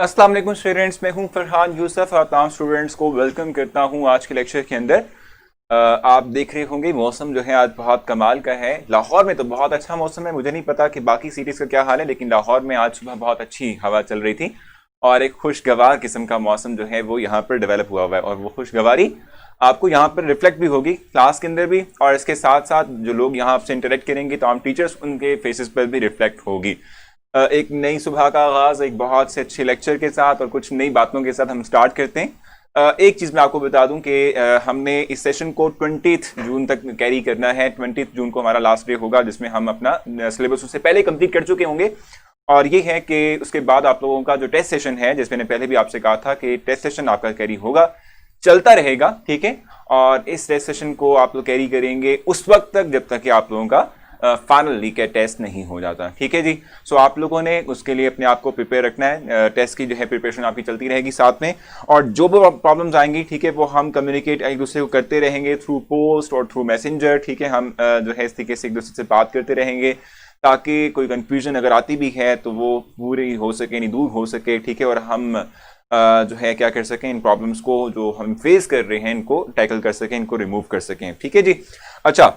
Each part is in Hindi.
अस्सलाम वालेकुम स्टूडेंट्स, मैं हूं फरहान यूसुफ और तमाम स्टूडेंट्स को वेलकम करता हूं आज के लेक्चर के अंदर। आप देख रहे होंगे मौसम जो है आज बहुत कमाल का है। लाहौर में तो बहुत अच्छा मौसम है, मुझे नहीं पता कि बाकी सिटीज़ का क्या हाल है, लेकिन लाहौर में आज सुबह बहुत अच्छी हवा चल रही थी और एक खुशगवार किस्म का मौसम जो है वो यहाँ पर डेवलप हुआ हुआ है। और वो खुशगवारी आपको यहाँ पर रिफ्लेक्ट भी होगी क्लास के अंदर भी, और इसके साथ साथ जो लोग यहाँ आपसे इंटरेक्ट करेंगे तो हम टीचर्स उनके फेसेस पर भी रिफ्लेक्ट होगी। एक नई सुबह का आगाज एक बहुत से अच्छे लेक्चर के साथ और कुछ नई बातों के साथ हम स्टार्ट करते हैं। एक चीज़ मैं आपको बता दूं कि हमने इस सेशन को 20 जून तक कैरी करना है। 20 जून को हमारा लास्ट डे होगा जिसमें हम अपना सिलेबस उससे पहले कंप्लीट कर चुके होंगे। और ये है कि उसके बाद आप लोगों का जो टेस्ट सेशन है, जिसमें मैंने पहले भी आपसे कहा था कि टेस्ट सेशन आपका कैरी होगा, चलता रहेगा, ठीक है। और इस टेस्ट सेशन को आप लोग कैरी करेंगे उस वक्त तक जब तक कि आप लोगों का फाइनली का टेस्ट नहीं हो जाता, ठीक है जी। सो आप लोगों ने उसके लिए अपने आप को प्रिपेयर रखना है। टेस्ट की जो है प्रिपरेशन आपकी चलती रहेगी साथ में, और जो भी प्रॉब्लम्स आएंगी, ठीक है, वो हम कम्युनिकेट एक दूसरे को करते रहेंगे थ्रू पोस्ट और थ्रू मैसेंजर, ठीक है। हम जो है इस तरीके से एक दूसरे से बात करते रहेंगे ताकि कोई कंफ्यूजन अगर आती भी है तो वो पूरी हो सके, नहीं दूर हो सके, ठीक है। और हम जो है क्या कर सकें, इन प्रॉब्लम्स को जो हम फेस कर रहे हैं इनको टैकल कर सकें, इनको रिमूव कर सकें, ठीक है जी। अच्छा,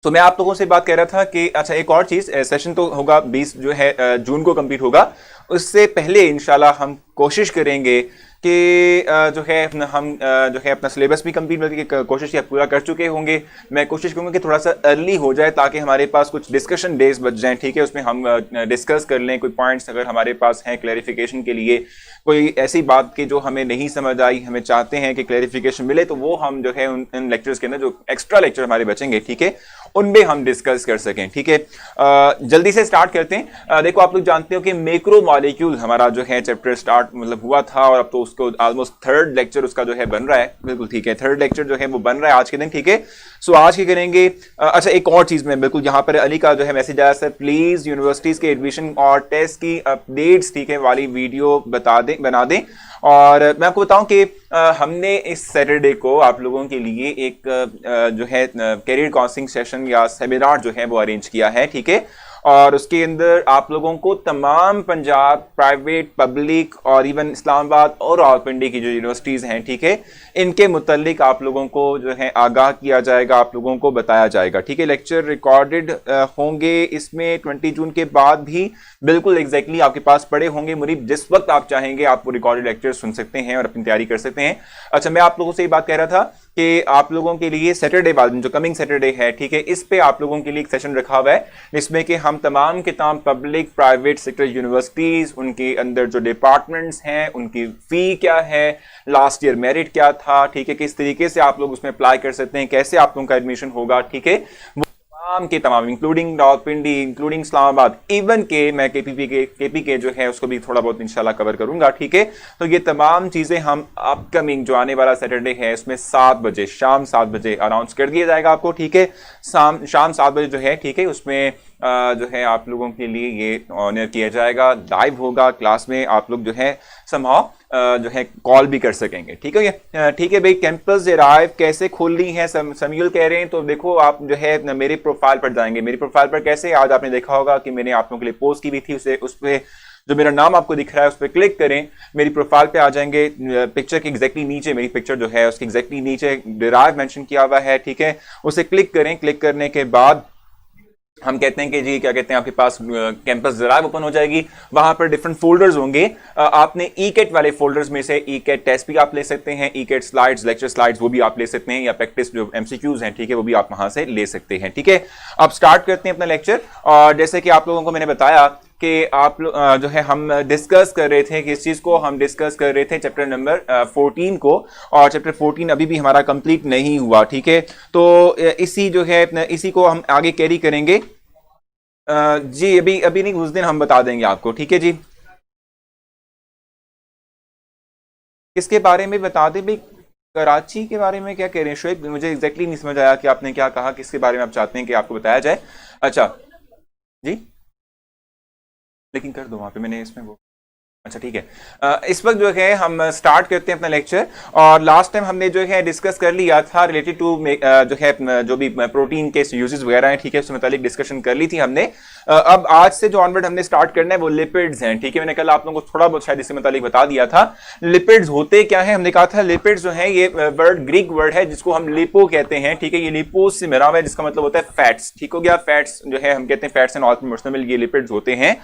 तो मैं आप लोगों से बात कह रहा था कि अच्छा एक और चीज, सेशन तो होगा 20 जो है जून को कंप्लीट होगा। उससे पहले इंशाल्लाह हम कोशिश करेंगे कि जो है हम जो है अपना सिलेबस भी कंप्लीट करने की कोशिश या पूरा कर चुके होंगे। मैं कोशिश करूंगा कि थोड़ा सा अर्ली हो जाए ताकि हमारे पास कुछ डिस्कशन डेज बच जाएं, ठीक है। उसमें हम डिस्कस कर लें कोई पॉइंट्स अगर हमारे पास हैं क्लैरिफिकेशन के लिए, कोई ऐसी बात की जो हमें नहीं समझ आई, हमें चाहते हैं कि क्लैरिफिकेशन मिले, तो वो हम जो है उन लेक्चर्स के अंदर जो एक्स्ट्रा लेक्चर हमारे बचेंगे, ठीक है, उनमें हम डिस्कस कर सकें, ठीक है। जल्दी से स्टार्ट करते हैं। देखो आप लोग जानते हो कि मैक्रो मॉलिक्यूल हमारा जो है चैप्टर स्टार्ट मतलब हुआ था, और अब तो उसको ऑलमोस्ट थर्ड लेक्चर उसका जो है बन रहा है, बिल्कुल ठीक है, थर्ड लेक्चर जो है वो बन रहा है आज के दिन, ठीक है। सो आज की करेंगे। अच्छा एक और चीज में बिल्कुल यहाँ पर अली का जो है मैसेज आया, सर प्लीज यूनिवर्सिटीज के एडमिशन और टेस्ट की अपडेट्स, ठीक है, वाली वीडियो बना दें। और मैं आपको बताऊं कि हमने इस सैटरडे को आप लोगों के लिए एक जो है कैरियर काउंसलिंग सेशन या सेमिनार जो है वो अरेंज किया है, ठीक है। और उसके अंदर आप लोगों को तमाम पंजाब प्राइवेट पब्लिक और इवन इस्लामाबाद और रावलपिंडी की जो यूनिवर्सिटीज़ हैं, ठीक है, इनके मुतल्लिक आप लोगों को जो है आगाह किया जाएगा, आप लोगों को बताया जाएगा, ठीक है। लेक्चर रिकॉर्डेड होंगे इसमें 20 जून के बाद भी, बिल्कुल एग्जैक्टली आपके पास पड़े होंगे मुरीब, जिस वक्त आप चाहेंगे आप वो रिकॉर्डेड लेक्चर सुन सकते हैं और अपनी तैयारी कर सकते हैं। अच्छा मैं आप लोगों से ये बात कह रहा था कि आप लोगों के लिए सैटरडे बाद जो कमिंग सैटरडे है, ठीक है, इस पे आप लोगों के लिए एक सेशन रखा हुआ है जिसमें कि हम तमाम के तमाम पब्लिक प्राइवेट सेक्टर यूनिवर्सिटीज, उनके अंदर जो डिपार्टमेंट्स हैं, उनकी फी क्या है, लास्ट ईयर मेरिट क्या था, ठीक है, किस तरीके से आप लोग उसमें अप्लाई कर सकते हैं, कैसे आप लोगों का एडमिशन होगा, ठीक है, तमाम के तमाम including Rawalpindi, including Islamabad, even के मैं केपी के जो है उसको भी थोड़ा बहुत इंशाल्लाह कवर करूंगा, ठीक है। तो ये तमाम चीजें हम अपकमिंग जो आने वाला सैटरडे है उसमें 7 बजे, शाम 7 बजे अनाउंस कर दिया जाएगा आपको, ठीक है। शाम 7 बजे जो है, ठीक है, उसमें जो है आप लोगों के लिए ये ऑनर किया जाएगा, लाइव होगा क्लास में, आप लोग जो है समहाउ जो है कॉल भी कर सकेंगे, ठीक है। ठीक है भाई, कैंपस ड्राइव कैसे खोलनी है समीउल कह रहे हैं, तो देखो आप जो है मेरे प्रोफाइल पर जाएंगे। मेरी प्रोफाइल पर कैसे, आज आपने देखा होगा कि मैंने आप लोगों के लिए पोस्ट की भी थी, उस पर जो मेरा नाम आपको दिख रहा है उस पर क्लिक करें, मेरी प्रोफाइल पे आ जाएंगे। पिक्चर के एग्जैक्टली नीचे मेरी पिक्चर जो है उसके एग्जैक्टली नीचे ड्राइव मेंशन किया हुआ है, ठीक है, उसे क्लिक करें। क्लिक करने के बाद हम कहते हैं कि जी क्या कहते हैं, आपके पास कैंपस ड्राइव ओपन हो जाएगी, वहां पर डिफरेंट फोल्डर्स होंगे। आपने ई कैट वाले फोल्डर्स में से ई कैट टेस्ट भी आप ले सकते हैं, E cat slides, lecture slides वो भी आप ले सकते हैं, या प्रैक्टिस जो एमसीक्यूज हैं, ठीक है, वो भी आप वहां से ले सकते हैं, ठीक है। अब स्टार्ट करते हैं अपना लेक्चर। और जैसे कि आप लोगों को मैंने बताया कि आप जो है हम डिस्कस कर रहे थे, किस चीज को हम डिस्कस कर रहे थे, चैप्टर नंबर 14 को, और चैप्टर 14 अभी भी हमारा कंप्लीट नहीं हुआ, ठीक है। तो इसी जो है इसी को हम आगे कैरी करेंगे। जी अभी नहीं, उस दिन हम बता देंगे आपको, ठीक है जी। किसके बारे में बता दें भाई, कराची के बारे में क्या कह रहे हैं शोएब, मुझे एग्जैक्टली नहीं समझ आया कि आपने क्या कहा, किसके बारे में आप चाहते हैं कि आपको बताया जाए। अच्छा जी, लेकिन कर दो वहां पे, मैंने इसमें वो, अच्छा ठीक है। इस वक्त जो है हम स्टार्ट करते हैं अपना लेक्चर। और लास्ट टाइम हमने जो है डिस्कस कर लिया था रिलेटेड टू जो है जो भी प्रोटीन के यूजेस वगैरह हैं, ठीक है, उससे मुतालिक डिस्कशन कर ली थी हमने। अब आज से जो ऑनवर्ड हमने स्टार्ट करना है वो लिपिड्स हैं, ठीक है। मैंने कल आप लोगों को थोड़ा बहुत शायद इससे मुतालिक बता दिया था। लिपिड्स होते क्या है, हमने कहा था लिपिड्स जो है ये वर्ड ग्रीक वर्ड है जिसको हम लिपो कहते हैं, ठीक है। ये लिपोस से मिला हुआ है जिसका मतलब होता है फैट्स, ठीक हो गया। फैट्स जो है हम कहते हैं फैट्स एंड ऑयल पर मुश्तमिल ये लिपिड्स होते हैं।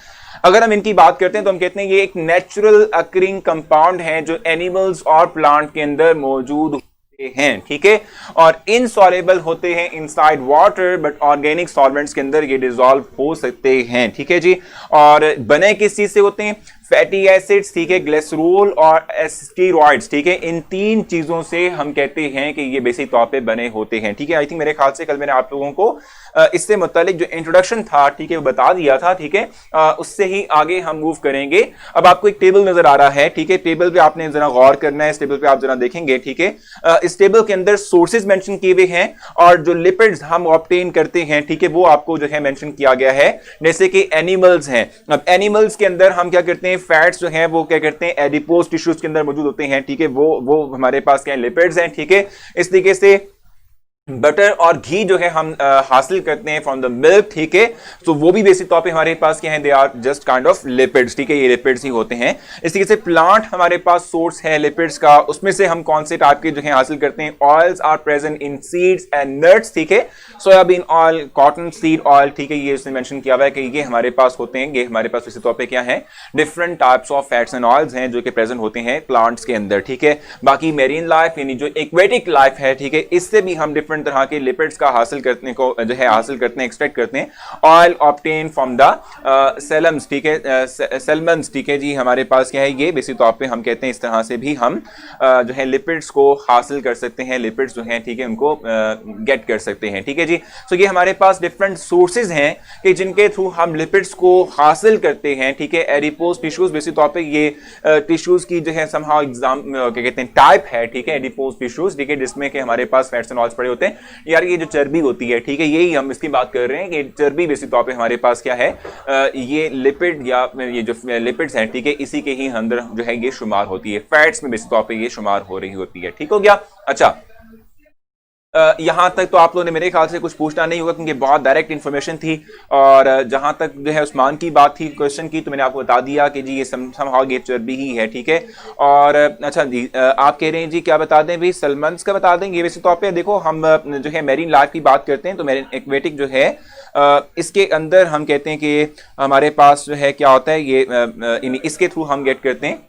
अगर हम इनकी बात करते हैं तो हम कहते हैं ये एक नेचुरल अकरिंग कंपाउंड है जो एनिमल्स और प्लांट के अंदर मौजूद हैं, ठीक है। और इनसॉल्युबल होते हैं inside water, but organic solvents के अंदर ये डिसॉल्व हो सकते हैं, ठीक है जी। और बने किस चीज से होते हैं, फैटी एसिड्स, ठीक है, ग्लिसरॉल और स्टीरॉइड्स, ठीक है। इन तीन चीजों से हम कहते हैं कि ये बेसिक तौर पे बने होते हैं, ठीक है। आई थिंक मेरे ख्याल से कल मैंने आप लोगों को इससे मुतालिक जो इंट्रोडक्शन था, ठीक है, वो बता दिया था, ठीक है। उससे ही आगे हम मूव करेंगे। अब आपको एक टेबल नजर आ रहा है, ठीक है। टेबल पे आपने जरा गौर करना है, इस टेबल पे आप जरा देखेंगे, ठीक है। इस टेबल के अंदर सोर्सेज मेंशन किए हुए हैं और जो लिपिड्स हम ऑब्टेन करते हैं, ठीक है, वो आपको जो है मेंशन किया गया है। जैसे कि एनिमल्स हैं, अब एनिमल्स के अंदर हम क्या करते हैं, फैट्स जो हैं वो क्या करते हैं एडिपोज टिश्यूज के अंदर मौजूद होते हैं, ठीक है। वो हमारे पास क्या है, लिपिड्स हैं, ठीक है। इस तरीके से बटर और घी जो है हम हासिल करते हैं फ्रॉम द मिल्क, ठीक है। तो वो भी बेसिक तौर पे हमारे पास क्या है, they are just kind of lipids, ठीक है। ये लिपिड्स ही होते हैं। इस तरीके से प्लांट हमारे पास सोर्स है लिपिड्स का, उसमें से हम कौन से टाइप के जो है हासिल करते हैं, oils are present in seeds and nuts, ठीक है। Soybean oil, cotton seed oil, ठीक है, ये इसने मेंशन किया हुआ है कि ये हमारे पास होते हैं। ये हमारे पास बेसिक तौर पे क्या है, different types of fats and oils हैं जो कि प्रेजेंट होते हैं प्लांट्स के अंदर, ठीक है। बाकी मेरीन लाइफ यानी जो एक्वेटिक लाइफ है, ठीक है, इससे भी हम डिफरेंट तरह के लिपिड्स का हासिल करने को जो है हासिल करते हैं, एक्सट्रैक्ट करते हैं। ऑयल ऑब्टेन फ्रॉम द सेलम्स, ठीक है, सेलमन्स, ठीक है जी। हमारे पास क्या है, ये बेसिक तौर पे हम कहते हैं इस तरह से भी हम जो है लिपिड्स को हासिल कर सकते हैं, लिपिड्स जो हैं, ठीक है, उनको गेट कर सकते हैं, ठीक है जी। सो ये हमारे पास डिफरेंट सोर्सेज हैं कि जिनके थ्रू हम लिपिड्स को हासिल करते हैं, ठीक है। एडिपोज टिश्यूज बेसिक तौर पे ये टिश्यूज की जो है समहाउ एग्जाम क्या कहते हैं टाइप है, ठीक है, एडिपोज टिश्यूज, ठीक है, जिसमें कि हमारे पास फैट्स एंड ऑयल्स पड़े होते हैं। यार ये जो चर्बी होती है, ठीक है, यही हम इसकी बात कर रहे हैं कि चर्बी बेसिक तौर पे हमारे पास क्या है, ये लिपिड या ये जो लिपिड्स हैं, ठीक है, इसी के ही अंदर जो है ये शुमार होती है। फैट्स में बेसिक तौर पे ये शुमार हो रही होती है, ठीक हो गया। अच्छा, यहां तक तो आप लोगों ने मेरे ख्याल से कुछ पूछना नहीं होगा क्योंकि बहुत डायरेक्ट इन्फॉर्मेशन थी। और जहां तक जो है उस्मान की बात थी क्वेश्चन की, तो मैंने आपको बता दिया कि जी ये समहाउ ये चर्बी ही है, ठीक है। और अच्छा जी, आप कह रहे हैं जी क्या बता दें भाई, सलमन्स का बता दें। ये वैसे तौर पे देखो हम जो है मेरीन लाइफ की बात करते हैं तो मेरीन एक्वेटिक जो है इसके अंदर हम कहते हैं कि हमारे पास जो है क्या होता है, ये इसके थ्रू हम गेट करते हैं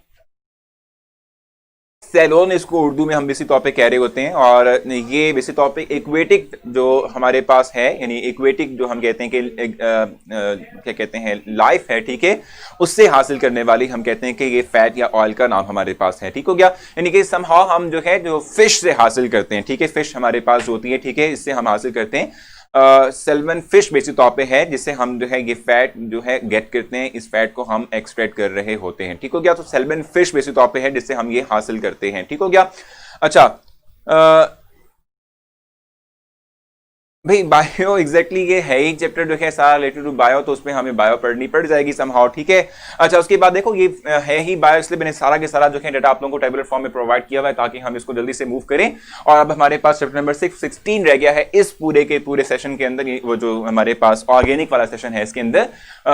सेलोन, इसको उर्दू में हम बेसिक तौर पे कह रहे होते हैं। और ये बेसिक तौर पे इक्वेटिक जो हमारे पास है, यानी इक्वेटिक जो हम कहते हैं कि क्या कहते हैं लाइफ है, ठीक है, उससे हासिल करने वाली हम कहते हैं कि ये फैट या ऑयल का नाम हमारे पास है, ठीक हो गया। यानी कि समहाउ हम जो है जो फिश से हासिल करते हैं, ठीक है, फिश हमारे पास जो होती है, ठीक है, इससे हम हासिल करते हैं सेल्मन फिश बेसिक तौर पे है जिससे हम जो है ये फैट जो है गेट करते हैं, इस फैट को हम एक्सट्रैक्ट कर रहे होते हैं, ठीक हो गया। तो सेल्मन फिश बेसिक तौर पे है जिससे हम ये हासिल करते हैं, ठीक हो गया। अच्छा, भाई बायो एग्जैक्टली ये है ही चैप्टर जो है सारा रिलेटेड टू बायो, तो उसमें हमें बायो पढ़नी पड़ जाएगी समहाउ, ठीक है। अच्छा, उसके बाद देखो ये है ही बायो, इसलिए मैंने सारा के सारा जो है डाटा आप लोगों को टेबुलर फॉर्म में प्रोवाइड किया हुआ है ताकि हम इसको जल्दी से मूव करें। और अब हमारे पास चैप्टर नंबर 16 रह गया है इस पूरे के पूरे सेशन के अंदर। वो जो हमारे पास ऑर्गेनिक वाला सेशन है इसके अंदर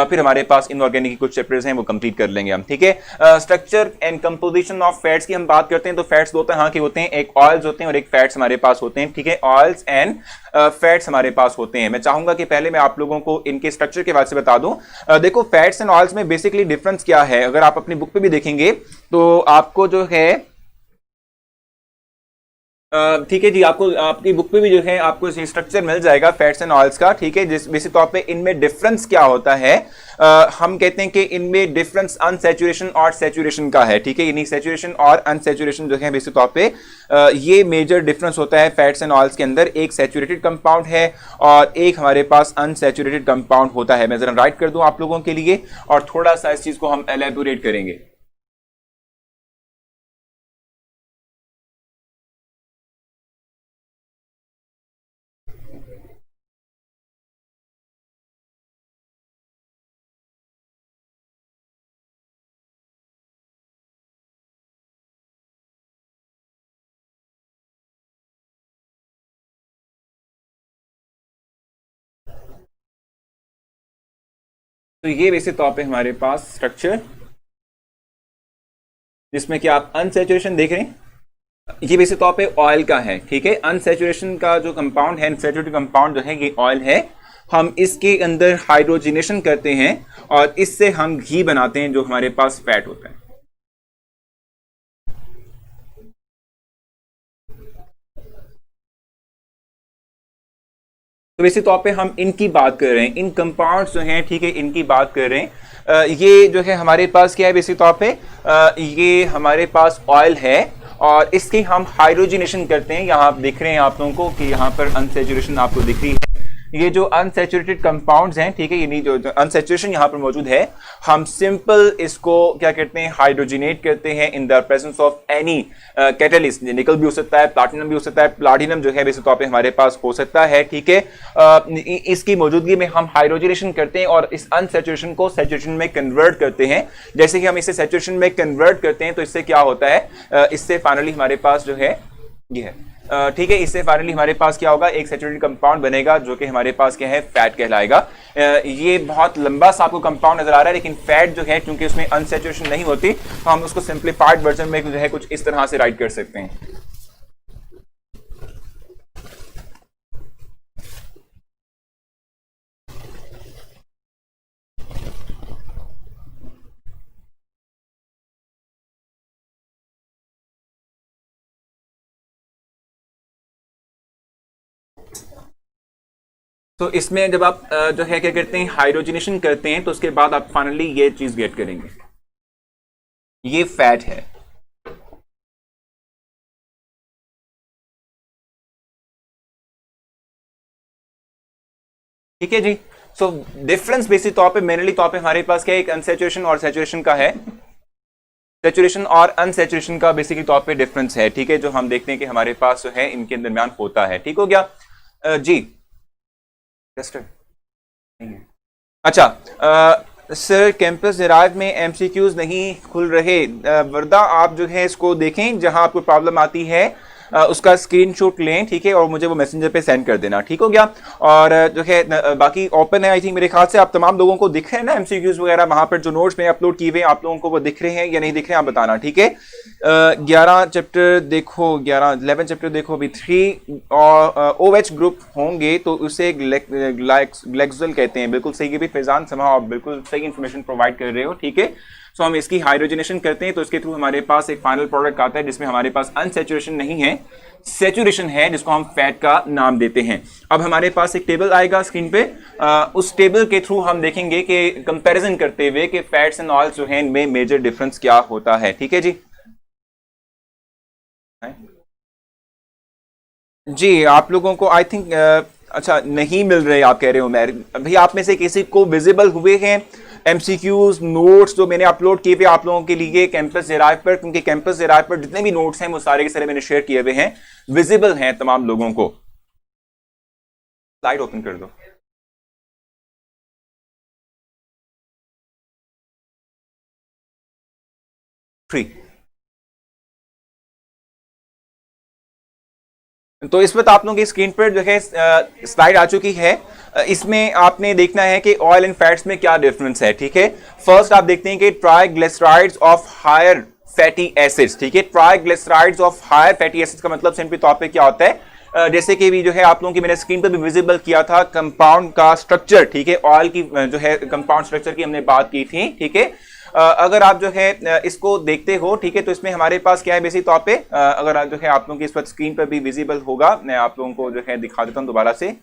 फिर हमारे पास इनऑर्गेनिक के कुछ चैप्टर्स हैं वो कंप्लीट कर लेंगे हम, ठीक है। Structure and composition of fats की हम बात करते हैं तो फैट्स दो तरह के होते हैं, एक ऑयल्स होते हैं और एक फैट्स हमारे पास होते हैं, ठीक है। ऑयल्स एंड फैट्स हमारे पास होते हैं। मैं चाहूंगा कि पहले मैं आप लोगों को इनके स्ट्रक्चर के बारे में बता दूं। देखो फैट्स एंड ऑयल्स में बेसिकली डिफरेंस क्या है, अगर आप अपनी बुक पे भी देखेंगे तो आपको जो है ठीक है जी, आपको आपकी बुक पे भी जो है आपको स्ट्रक्चर मिल जाएगा फैट्स एंड ऑयल्स का, ठीक है। जिस बेसिक तौर पे इनमें डिफरेंस क्या होता है, हम कहते हैं कि इनमें डिफरेंस अनसैचुरेशन और सैचुरेशन का है, ठीक है। यानी सैचुरेशन और अनसैचुरेशन जो है बेसिक तौर पे ये मेजर डिफरेंस होता है फैट्स एंड ऑयल्स के अंदर। एक सैचुरेटेड कंपाउंड है और एक हमारे पास अनसैचुरेटेड कंपाउंड होता है। मैं जरा राइट कर दूं आप लोगों के लिए और थोड़ा सा इस चीज को हम एलेबोरेट करेंगे। तो ये वैसे तौर पे हमारे पास स्ट्रक्चर जिसमें कि आप अनसैचुरेशन देख रहे हैं, ये वैसे तौर पे ऑयल का है, ठीक है। अनसैचुरेशन का जो कंपाउंड है, अनसैचुरेटेड कंपाउंड जो है ये ऑयल है। हम इसके अंदर हाइड्रोजनेशन करते हैं और इससे हम घी बनाते हैं जो हमारे पास फैट होता है। तो वैसे तौर पे हम इनकी बात कर रहे हैं, इन कंपाउंड्स जो हैं, ठीक है, इनकी बात कर रहे हैं। ये जो है हमारे पास क्या है वैसे तौर पे, ये हमारे पास ऑयल है और इसकी हम हाइड्रोजनेशन करते हैं। यहाँ आप दिख रहे हैं आप लोगों को कि यहाँ पर अनसैचुरेशन आपको दिख रही है। ये जो अनसैचुरेटेड कंपाउंड्स हैं, ठीक है, ये जो अनसैचुरेशन यहाँ पर मौजूद है, हम सिंपल इसको क्या कहते हैं, हाइड्रोजनेट करते हैं in the presence of any catalyst. निकल भी हो सकता है, प्लाटिनम भी हो सकता है। प्लाटिनम जो है वैसे तौर पे हमारे पास हो सकता है, ठीक है। इसकी मौजूदगी में हम हाइड्रोजनेशन करते हैं और इस अनसैचुरेशन को सैचुरेशन में कन्वर्ट करते हैं। जैसे कि हम इसे सैचुरेशन में कन्वर्ट करते हैं तो इससे क्या होता है, इससे फाइनली हमारे पास जो है ये है, ठीक है, इससे फाइनली हमारे पास क्या होगा, एक सैचुरेटेड कंपाउंड बनेगा जो कि हमारे पास क्या है, फैट कहलाएगा। ये बहुत लंबा सा आपको कंपाउंड नजर आ रहा है, लेकिन फैट जो है क्योंकि उसमें अनसैचुरेशन नहीं होती तो हम उसको सिंप्लीफाइड वर्जन में जो है कुछ इस तरह से राइट कर सकते हैं। तो इसमें जब आप जो है क्या करते हैं, हाइड्रोजनेशन करते हैं तो उसके बाद आप फाइनली ये चीज गेट करेंगे, ये फैट है। ठीक है जी। सो डिफरेंस बेसिक तौर पे मेनली तौर पे हमारे पास क्या है, एक अनसैचुरेशन और सैचुरेशन का है। सैचुरेशन और अनसैचुरेशन का बेसिकली तौर पे डिफरेंस है, ठीक है, जो हम देखते हैं कि हमारे पास जो है इनके दरमियान होता है। ठीक हो गया जी। अच्छा सर, कैंपस डिराइव में एमसीक्यूज नहीं खुल रहे। वर्दा आप जो है इसको देखें, जहां आपको प्रॉब्लम आती है उसका स्क्रीनशॉट लें, ठीक है, और मुझे वो मैसेंजर पे सेंड कर देना। ठीक हो गया। और जो है बाकी ओपन है, आई थिंक मेरे ख्याल से आप तमाम लोगों को दिख रहे हैं ना एमसीक्यूज वगैरह, वहां पर जो नोट्स में अपलोड किए हुए आप लोगों को वो दिख रहे हैं या नहीं दिख रहे हैं, आप बताना। ठीक है। 11 चैप्टर देखो, 11 चैप्टर देखो, अभी 3 और OH ग्रुप होंगे तो उसे ग्लेक्सुअल कहते हैं। बिल्कुल सही है भी फैजान, समा आप बिल्कुल सही इंफॉर्मेशन प्रोवाइड कर रहे हो। ठीक है। सो हम इसकी हाइड्रोजनेशन करते हैं तो इसके थ्रू हमारे पास एक फाइनल प्रोडक्ट आता है जिसमें हमारे पास अनसैचुरेशन नहीं है, सैचुरेशन है, जिसको हम फैट का नाम देते हैं। अब हमारे पास एक टेबल आएगा स्क्रीन पे, उस टेबल के थ्रू हम देखेंगे कि कंपैरिजन करते हुए कि फैट्स एंड ऑयल्स जो हैं इनमें मेजर डिफरेंस क्या होता है। ठीक है जी। जी आप लोगों को आई थिंक अच्छा नहीं मिल रहे, आप कह रहे हो। मैं भाई आप में से किसी को विजिबल हुए हैं एमसीक्यूज नोट्स जो मैंने अपलोड किए हुए आप लोगों के लिए कैंपस डिराइव पर, क्योंकि कैंपस डिराइव पर जितने भी नोट्स हैं वो सारे के सारे मैंने शेयर किए हुए हैं, विजिबल हैं तमाम लोगों को। स्लाइड ओपन कर दो। फ्री। तो इस वक्त आप लोगों की स्क्रीन पर जो है स्लाइड आ चुकी है। इसमें आपने देखना है कि ऑयल एंड फैट्स में क्या डिफरेंस है। ठीक है। फर्स्ट आप देखते हैं कि triglycerides of higher fatty acids. ठीक है। Triglycerides of higher fatty acids का मतलब सिंपली तौर पे क्या होता है, जैसे कि भी जो है आप लोगों की मैंने स्क्रीन पर भी विजिबल किया था कंपाउंड का स्ट्रक्चर। ठीक है। ऑयल की जो है कंपाउंड स्ट्रक्चर की हमने बात की थी। ठीक है। अगर आप जो है इसको देखते हो, ठीक है, तो इसमें हमारे पास क्या है बेसिक तौर पे, अगर जो है आप लोगों की इस वक्त स्क्रीन पर भी विजिबल होगा, मैं आप लोगों को जो है दिखा देता हूं दोबारा से।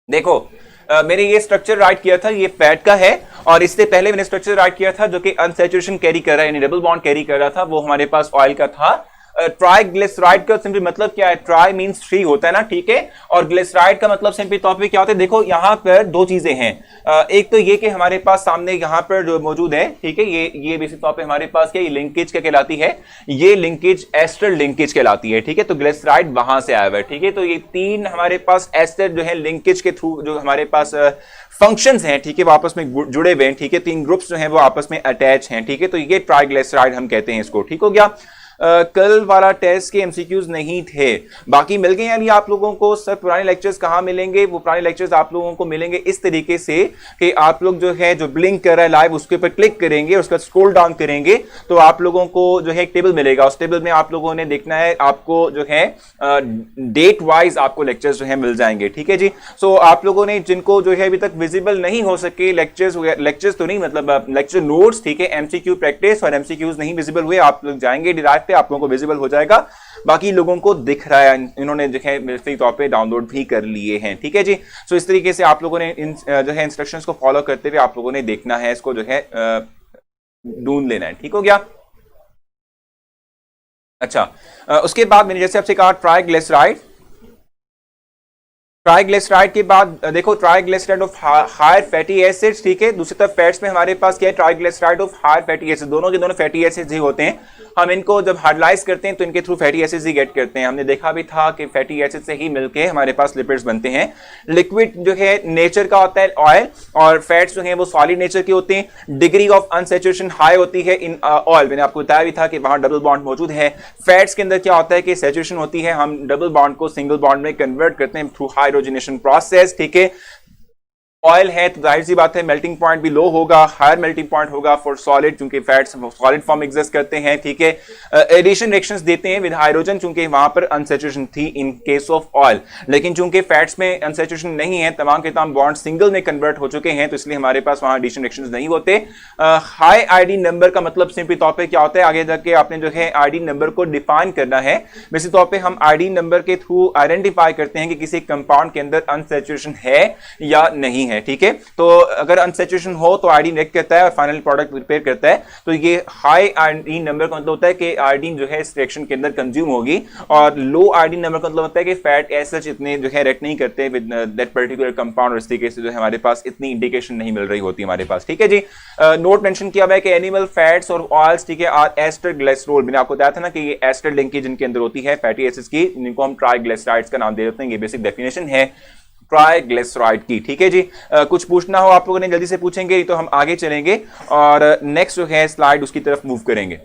देखो मैंने ये स्ट्रक्चर राइट किया था, ये फैट का है, और इससे पहले मैंने स्ट्रक्चर राइट किया था जो कि अनसैचुरेशन कैरी कर रहा है, यानी डबल बॉन्ड कैरी कर रहा था, वो हमारे पास ऑयल का था। ट्राइग्लिसराइड का सिंपली मतलब क्या है, ट्राई मींस 3 होता है ना। ठीक है। और ग्लिसराइड का मतलब सिंपली तौर पे क्या होता है, देखो यहां पर दो चीजें हैं। एक तो ये कि हमारे पास सामने यहां पर जो मौजूद है, ठीक है, ये बेसिक तौर पे हमारे पास क्या, ये लिंकेज क्या कहलाती है, ये लिंकेज एस्टर लिंकेज कहलाती है। ठीक है। तो ग्लिसराइड वहां से आया हुआ है। ठीक है। तो ये 3 हमारे पास एस्टर जो है लिंकेज के थ्रू जो हमारे पास फंक्शंस हैं, ठीक है, वो आपस में जुड़े हुए हैं। ठीक है। 3 ग्रुप्स जो हैं वो आपस में अटैच हैं। ठीक है। तो ये ट्राइग्लिसराइड हम कहते हैं इसको। ठीक हो गया। कल वाला टेस्ट के एमसीक्यूज नहीं थे, बाकी मिल गए यानी आप लोगों को। सर पुराने लेक्चर्स कहाँ मिलेंगे? वो पुराने लेक्चर्स आप लोगों को मिलेंगे इस तरीके से कि आप लोग जो है जो ब्लिंक कर रहा है लाइव उसके ऊपर क्लिक करेंगे, उसका स्क्रॉल डाउन करेंगे तो आप लोगों को जो है एक टेबल मिलेगा। उस टेबल में आप लोगों ने देखना है, आपको जो है डेट वाइज आपको लेक्चर्स जो है मिल जाएंगे। ठीक है जी। सो आप लोगों ने जिनको जो है अभी तक विजिबल नहीं हो सके लेक्चर्स तो नहीं मतलब लेक्चर नोट्स, ठीक है, एमसीक्यू प्रैक्टिस और एमसीक्यूज नहीं विजिबल हुए, आप लोग जाएंगे डिराइव पे, आप लोगों को विजिबल हो जाएगा। बाकी लोगों को दिख रहा है, इन्होंने जो है फ्री तौर पे डाउनलोड भी कर लिए हैं। ठीक है जी। सो इस तरीके से आप लोगों ने जो है इंस्ट्रक्शंस को फॉलो करते हुए आप लोगों ने देखना है, इसको जो है ढूंढ लेना है। ठीक हो गया? अच्छा, उसके बाद मैंने जैसे आपसे कहा ट्राइग्लिसराइड, ट्राइग्लिसराइड के बाद देखो triglyceride of higher fatty acids, ठीक है। दूसरी तरफ फैट्स में हमारे पास क्या है? Triglyceride of higher fatty acid, दोनों के दोनों फैटी एसिड्स ही होते हैं। हम इनको जब हाइड्रोलाइज करते हैं तो इनके थ्रू फैटी एसिड्स ही गेट करते हैं। हमने देखा भी था कि फैटी एसिड से ही मिलके हमारे पास लिपिड्स बनते हैं। लिक्विड जो है नेचर का होता है ऑयल, और फैट्स जो है वो सॉलिड नेचर के होते हैं। डिग्री ऑफ अनसैचुरेशन हाई होती है इन ऑयल, मैंने आपको बताया भी था कि वहां डबल बॉन्ड मौजूद है। फैट्स के अंदर क्या होता है कि सैचुरेशन होती है, हम डबल बॉन्ड को सिंगल बॉन्ड में कन्वर्ट करते हैं थ्रू हाइड्रोजनेशन प्रोसेस। ठीक है। ऑयल है तो जाहिर सी बात है मेल्टिंग पॉइंट भी लो होगा, हायर मेल्टिंग पॉइंट होगा फॉर सॉलिड, चूंकि फैट्स सॉलिड फॉर्म एग्जिस्ट करते हैं। ठीक है। एडिशन रिएक्शंस देते हैं विद हाइड्रोजन, चूंकि वहां पर अनसैचुरेशन थी इन केस ऑफ ऑयल, लेकिन चूंकि फैट्स में अनसैचुरेशन नहीं है, तमाम के तमाम बॉन्ड सिंगल में कन्वर्ट हो चुके हैं, तो इसलिए हमारे पास वहां एडिशन रिएक्शंस नहीं होते। हाई आयोडीन नंबर का मतलब सिंपली तौर पर क्या होता है? आगे जाके आपने जो है आयोडीन नंबर को डिफाइन करना है। बेसिक तौर पर हम आयोडीन नंबर के थ्रू आइडेंटिफाई करते हैं कि किसी कंपाउंड के अंदर अनसैचुरेशन है या नहीं है। ठीक है। तो अगर अनसैचुरेशन हो तो आयोडीन रिएक्ट करता है और फाइनल प्रोडक्ट प्रिपेयर करता है। तो ये हाई आयोडीन नंबर का मतलब होता है कि आयोडीन जो है इस रिएक्शन के अंदर कंज्यूम होगी, और लो आयोडीन नंबर का मतलब होता है कि फैट एज सच इतने जो है रिएक्ट नहीं करते विद दैट पर्टिकुलर कंपाउंड, और इस तरीके से जो है हमारे पास इतनी इंडिकेशन नहीं मिल रही होती हमारे पास। ठीक है जी। नोट मेंशन किया हुआ है कि एनिमल फैट्स और ऑयल्स, ठीक है, आर एस्टर ग्लिसरॉल। मैंने आपको बताया था ना कि ये एस्टर लिंकेज इनके अंदर होती है फैटी एसिड्स की, जिनको हम ट्राइग्लिसराइड्स का नाम दे देते हैं। ये बेसिक डेफिनेशन है ट्राइग्लिसराइड की। ठीक है जी। कुछ पूछना हो आप लोगों ने जल्दी से पूछेंगे, तो हम आगे चलेंगे और नेक्स्ट जो है स्लाइड उसकी तरफ मूव करेंगे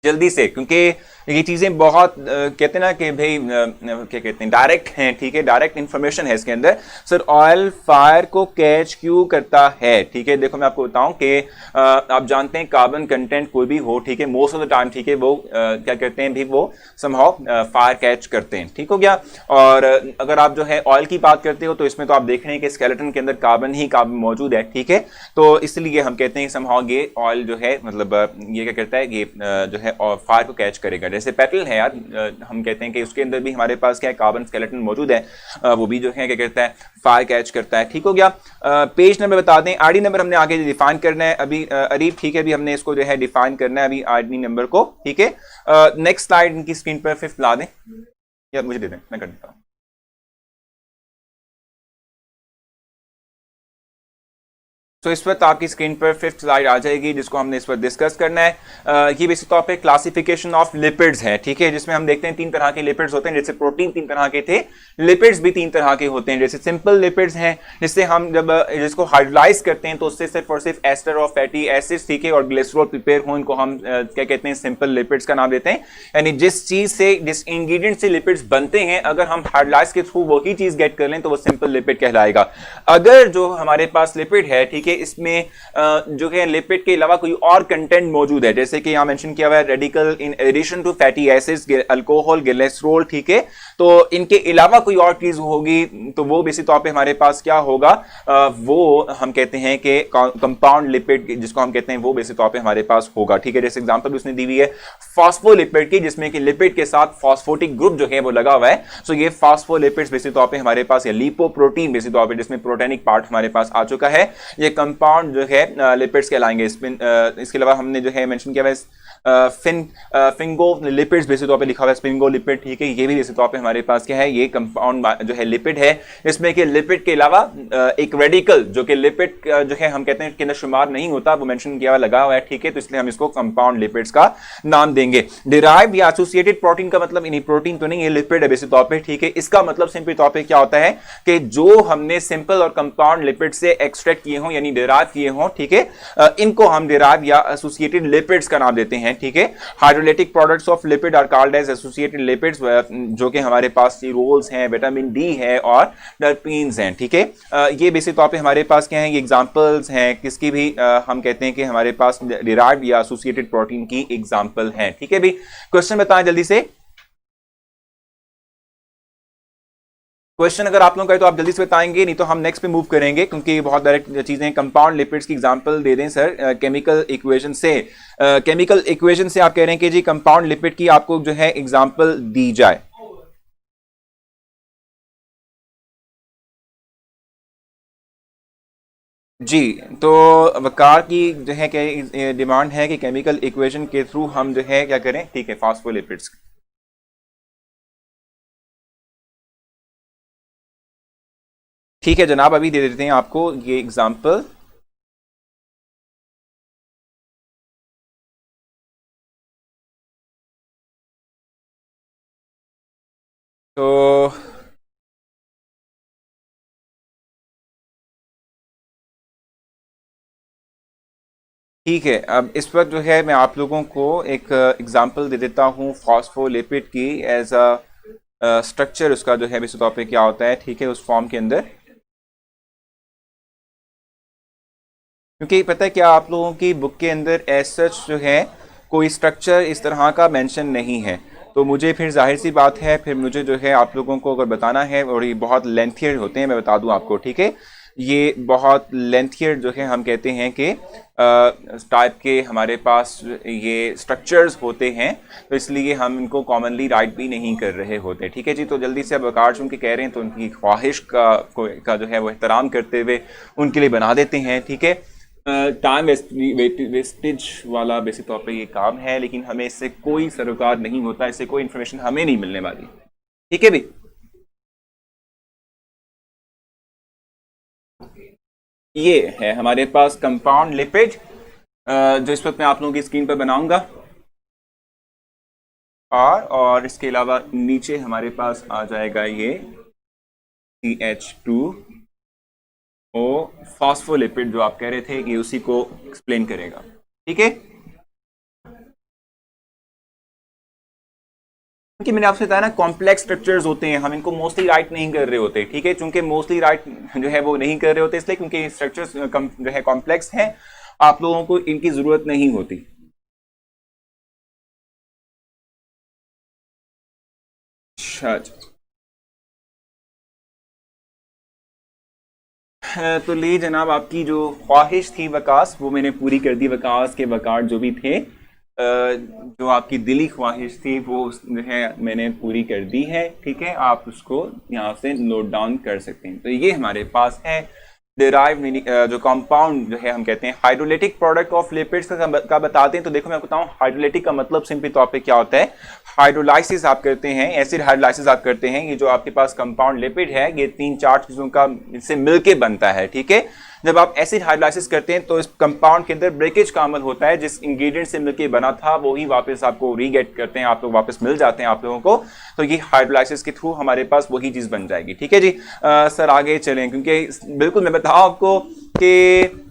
जल्दी से, क्योंकि ये चीजें बहुत कहते हैं ना कि भाई क्या कहते हैं, डायरेक्ट हैं। ठीक है। डायरेक्ट इंफॉर्मेशन है इसके अंदर। सर ऑयल फायर को कैच क्यों करता है? ठीक है। देखो मैं आपको बताऊं कि आप जानते हैं कार्बन कंटेंट कोई भी हो, ठीक है, मोस्ट ऑफ द टाइम, ठीक है, वो क्या करते हैं भी, वो समहाउ फायर कैच करते हैं। ठीक हो गया। और अगर आप जो है ऑयल की बात करते हो तो इसमें तो आप देख रहे हैं कि स्केलेटन के अंदर कार्बन ही कार्बन मौजूद है। ठीक है। तो इसलिए हम कहते हैं समहाउ ये ऑयल जो है मतलब ये क्या करता है, ये जो है फायर को कैच करेगा। जैसे पेट्रोल है यार, हम कहते हैं कि उसके अंदर भी हमारे पास क्या है, कार्बन स्केलेटन मौजूद है, वो भी जो है क्या करता है, फायर कैच करता है। ठीक हो गया। पेज नंबर बता दें, आईडी नंबर हमने आगे डिफाइन करना है अभी अरीब, ठीक है, अभी हमने इसको जो है डिफाइन करना है अभी आईडी नंबर को। ठीक है। नेक्स्ट स्लाइड इनकी स्क्रीन पर 5 ला दें या मुझे दे दें, मैं कर देता हूं। तो इस वक्त आपकी स्क्रीन पर 5th स्लाइड आ जाएगी जिसको हमने इस वक्त डिस्कस करना है। ये बेसिक तौर पे क्लासिफिकेशन ऑफ लिपिड्स है। ठीक है। जिसमें हम देखते हैं 3 तरह के लिपिड्स होते हैं। जैसे प्रोटीन 3 तरह के थे, लिपिड्स भी 3 तरह के होते हैं। जैसे सिंपल लिपिड्स हैं, जिससे हम जब जिसको हाइड्रोलाइज करते हैं तो उससे सिर्फ और सिर्फ एस्टर और फैटी एसिड्स, ठीक है, और ग्लिसरॉल प्रिपेयर हो, इनको हम क्या कहते हैं, सिंपल लिपिड्स का नाम देते हैं। यानी जिस चीज से, जिस इंग्रेडिएंट से लिपिड्स बनते हैं, अगर हम हाइड्रोलाइज के थ्रू वही चीज गेट कर लें तो वो सिंपल लिपिड कहलाएगा। अगर जो हमारे पास लिपिड है, ठीक है, इसमें जो है लिपिड के अलावा कोई और कंटेंट मौजूद है, जैसे कि यहां मेंशन किया हुआ है radical in addition to fatty acids, alcohol, glycerol, ठीक है, तो इनके अलावा कोई और चीज होगी तो वो बेसिक तौर पे हमारे पास क्या होगा, वो हम कहते हैं कि कंपाउंड लिपिड, जिसको हम कहते हैं, वो बेसिक तौर पे हमारे पास होगा। ठीक है। जैसे एग्जांपल उसने दी हुई है फॉस्फोलिपिड की, जिसमें कि लिपिड के साथ फॉस्फोटिक ग्रुप जो है वो लगा हुआ है। सो ये फॉस्फोलिपिड्स बेसिक तौर पे हमारे पास, या लिपोप्रोटीन बेसिक तौर पे, जिसमें प्रोटीनिक पार्ट हमारे पास आ चुका है, ये कंपाउंड जो है लिपिड्स कहलाएंगे। इसके अलावा हमने जो है मेंशन किया है फिंगोलिपिड्स बेसिक तौर पे लिखा हुआ है, स्पिंगोलिपिड, ठीक है, ये भी बेसिक तौर पे हमारे पास क्या है, ये कंपाउंड जो है लिपिड है। इसमें कि लिपिड के अलावा एक रेडिकल जो कि लिपिड जो है हम कहते हैं के अंदर शुमार नहीं होता, वो मेंशन किया हुआ लगा हुआ है। ठीक है। तो इसलिए हम इसको कंपाउंड लिपिड्स का नाम देंगे। डिराइव्ड या एसोसिएटेड प्रोटीन का मतलब इन्हीं प्रोटीन तो नहीं है, लिपिड है बेसिक तौर पे। ठीक है। इसका मतलब सिंपल तौर पे क्या होता है कि जो हमने सिंपल और कंपाउंड लिपिड से एक्सट्रैक्ट किए हों, यानी डिराइव किए हों, ठीक है, इनको हम डिराइव या एसोसिएटेड लिपिड्स का नाम देते हैं। हैं, ठीक है। Hydrolytic products of lipid are called as associated lipids, जो कि हमारे पास सीरोल्स हैं, विटामिन डी है और टर्पीन्स हैं, ठीक है। ये बेसिक तौर पे हमारे पास क्या है, ये एग्जांपल्स हैं किसकी भी, हम कहते हैं कि हमारे पास डिराइव्ड या एसोसिएटेड प्रोटीन की एग्जांपल हैं, ठीक है भी। क्वेश्चन बताएं जल्दी से, क्वेश्चन अगर आप लोगों का है तो आप जल्दी से बताएंगे, नहीं तो हम नेक्स्ट पे मूव करेंगे क्योंकि बहुत डायरेक्ट चीजें हैं। कंपाउंड लिपिड्स की एग्जांपल दे दें सर केमिकल इक्वेशन से। केमिकल इक्वेशन से आप कह रहे हैं कि जी कंपाउंड लिपिड की आपको जो है एग्जांपल दी जाए। जी, तो वकार की जो है क्या डिमांड है कि केमिकल इक्वेशन के थ्रू हम जो है क्या करें, ठीक है, फास्फोलिपिड्स। ठीक है जनाब, अभी दे देते हैं आपको ये एग्जांपल। तो ठीक है, अब इस वक्त जो है मैं आप लोगों को एक एग्जांपल दे देता हूँ फॉस्फोलिपिड की एज अ स्ट्रक्चर, उसका जो है बेसिक तौर पे क्या होता है, ठीक है, उस फॉर्म के अंदर। क्योंकि पता है क्या, आप लोगों की बुक के अंदर एज सच जो है कोई स्ट्रक्चर इस तरह का मेंशन नहीं है, तो मुझे फिर जाहिर सी बात है, फिर मुझे जो है आप लोगों को अगर बताना है, और ये बहुत लेंथियर होते हैं, मैं बता दूं आपको, ठीक है, ये बहुत लेंथियर जो है हम कहते हैं कि टाइप के हमारे पास ये स्ट्रक्चर्स होते हैं, तो इसलिए हम इनको कॉमनली राइट भी नहीं कर रहे होते, ठीक है जी। तो जल्दी से अब वकार चूँकि कह रहे हैं तो उनकी ख्वाहिश का जो है वो एहतराम करते हुए उनके लिए बना देते हैं, ठीक है। टाइम वेस्टेज वाला बेसिक तौर पे ये काम है, लेकिन हमें इससे कोई सरोकार नहीं होता, इससे कोई इंफॉर्मेशन हमें नहीं मिलने वाली, ठीक है भी। ये है हमारे पास कंपाउंड लिपिड, जो इस वक्त मैं आप लोगों की स्क्रीन पर बनाऊंगा, और इसके अलावा नीचे हमारे पास आ जाएगा ये CH2O फॉस्फोलिपिड, जो आप कह रहे थे कि उसी को एक्सप्लेन करेगा, ठीक है। क्योंकि मैंने आपसे बताया ना, कॉम्प्लेक्स स्ट्रक्चर्स होते हैं, हम इनको मोस्टली राइट नहीं कर रहे होते, ठीक है। चूंकि मोस्टली राइट जो है वो नहीं कर रहे होते, इसलिए क्योंकि स्ट्रक्चर्स जो है कॉम्प्लेक्स हैं, आप लोगों को इनकी जरूरत नहीं होती। अच्छा, तो ले जनाब, आपकी जो ख्वाहिश थी वकास, वो मैंने पूरी कर दी। वकास के वकार जो भी थे, जो आपकी दिली ख्वाहिश थी वो जो है मैंने पूरी कर दी है, ठीक है। आप उसको यहाँ से नोट डाउन कर सकते हैं। तो ये हमारे पास है डिराइव जो कंपाउंड जो है हम कहते हैं हाइड्रोलाइटिक प्रोडक्ट ऑफ लिपिड्स का बताते हैं। तो देखो मैं आपको बताऊं, हाइड्रोलाइटिक का मतलब सिंपली तौर पे क्या होता है। हाइड्रोलाइसिस आप करते हैं, एसिड हाइड्रोलाइसिस आप करते हैं। ये जो आपके पास कंपाउंड लिपिड है, ये 3-4 चीजों का इससे मिलके बनता है, ठीक है। जब आप एसिड हाइड्रोलाइसिस करते हैं तो इस कंपाउंड के अंदर ब्रेकेज का अमल होता है, जिस इंग्रेडिएंट से मिलके बना था वो ही वापस आपको रीगेट करते हैं, आप लोग वापस मिल जाते हैं आप लोगों को। तो ये हाइड्रोलाइसिस के थ्रू हमारे पास वही चीज बन जाएगी, ठीक है जी। सर आगे चलें, क्योंकि बिल्कुल मैं बताऊं आपको कि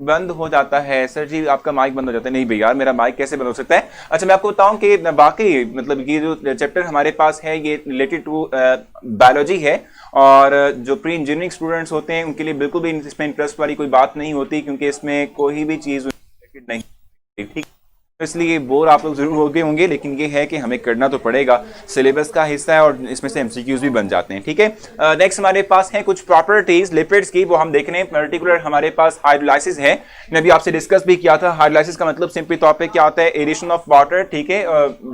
बंद हो जाता है। सर जी आपका माइक बंद हो जाता है। नहीं भैया, मेरा माइक कैसे बंद हो सकता है। अच्छा मैं आपको बताऊं कि बाकी मतलब ये जो चैप्टर हमारे पास है ये रिलेटेड टू बायोलॉजी है, और जो प्री इंजीनियरिंग स्टूडेंट्स होते हैं उनके लिए बिल्कुल भी इसमें इंटरेस्ट वाली कोई बात नहीं होती, क्योंकि इसमें कोई भी चीज़ नहीं, ठीक। तो इसलिए बोर आप लोग जरूर हो गए होंगे, लेकिन ये है कि हमें करना तो पड़ेगा, सिलेबस का हिस्सा है और इसमें से एमसीक्यूज भी बन जाते हैं, ठीक है। नेक्स्ट हमारे पास है कुछ प्रॉपर्टीज लिपिड्स की, वो हम देख रहे हैं। पर्टिकुलर हमारे पास हाइड्रोलाइसिस है, मैं अभी आपसे डिस्कस भी किया था। हाइड्रोलाइसिस का मतलब सिंपली तौर पे क्या होता है, एडिशन ऑफ वाटर, ठीक है,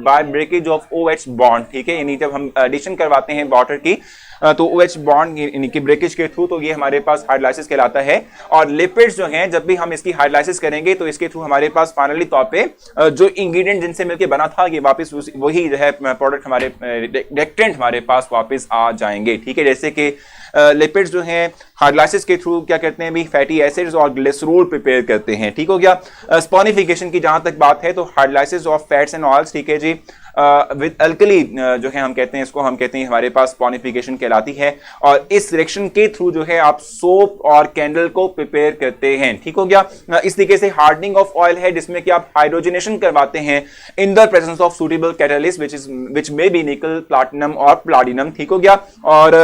by breakage of OH bond, ठीक है। यानी जब हम एडिशन करवाते हैं वाटर की तो OH बॉन्ड यानी कि ब्रेकेज के थ्रू, तो ये हमारे पास हाइड्रोलाइसिस कहलाता है। और लिपिड्स जो हैं, जब भी हम इसकी हाइड्रोलाइसिस करेंगे तो इसके थ्रू हमारे पास फाइनली तौर पे जो इंग्रेडिएंट जिनसे मिलके बना था, ये वापस वही जो है प्रोडक्ट हमारे रिएक्टेंट हमारे पास वापस आ जाएंगे, ठीक है। जैसे कि लिपिड्स जो हैं हाइड्रोलाइसिस के थ्रू क्या करते हैं भी, फैटी एसिड्स और ग्लिसरॉल प्रिपेयर करते हैं, ठीक हो गया। स्पॉनिफिकेशन की जहां तक बात है तो hydrolysis of fats and oils, ठीक है जी, विद अल्कली जो है हम कहते हैं इसको, हम कहते हैं हमारे पास स्पॉनिफिकेशन कहलाती है। और इस रिएक्शन के थ्रू जो है आप सोप और कैंडल को प्रिपेयर करते हैं। ठीक हो गया। इस तरीके से हार्डनिंग ऑफ ऑयल है जिसमें कि आप हाइड्रोजनेशन करवाते हैं in the presence of suitable catalyst which may be निकल, प्लैटिनम और प्लाटिनम। ठीक हो गया। और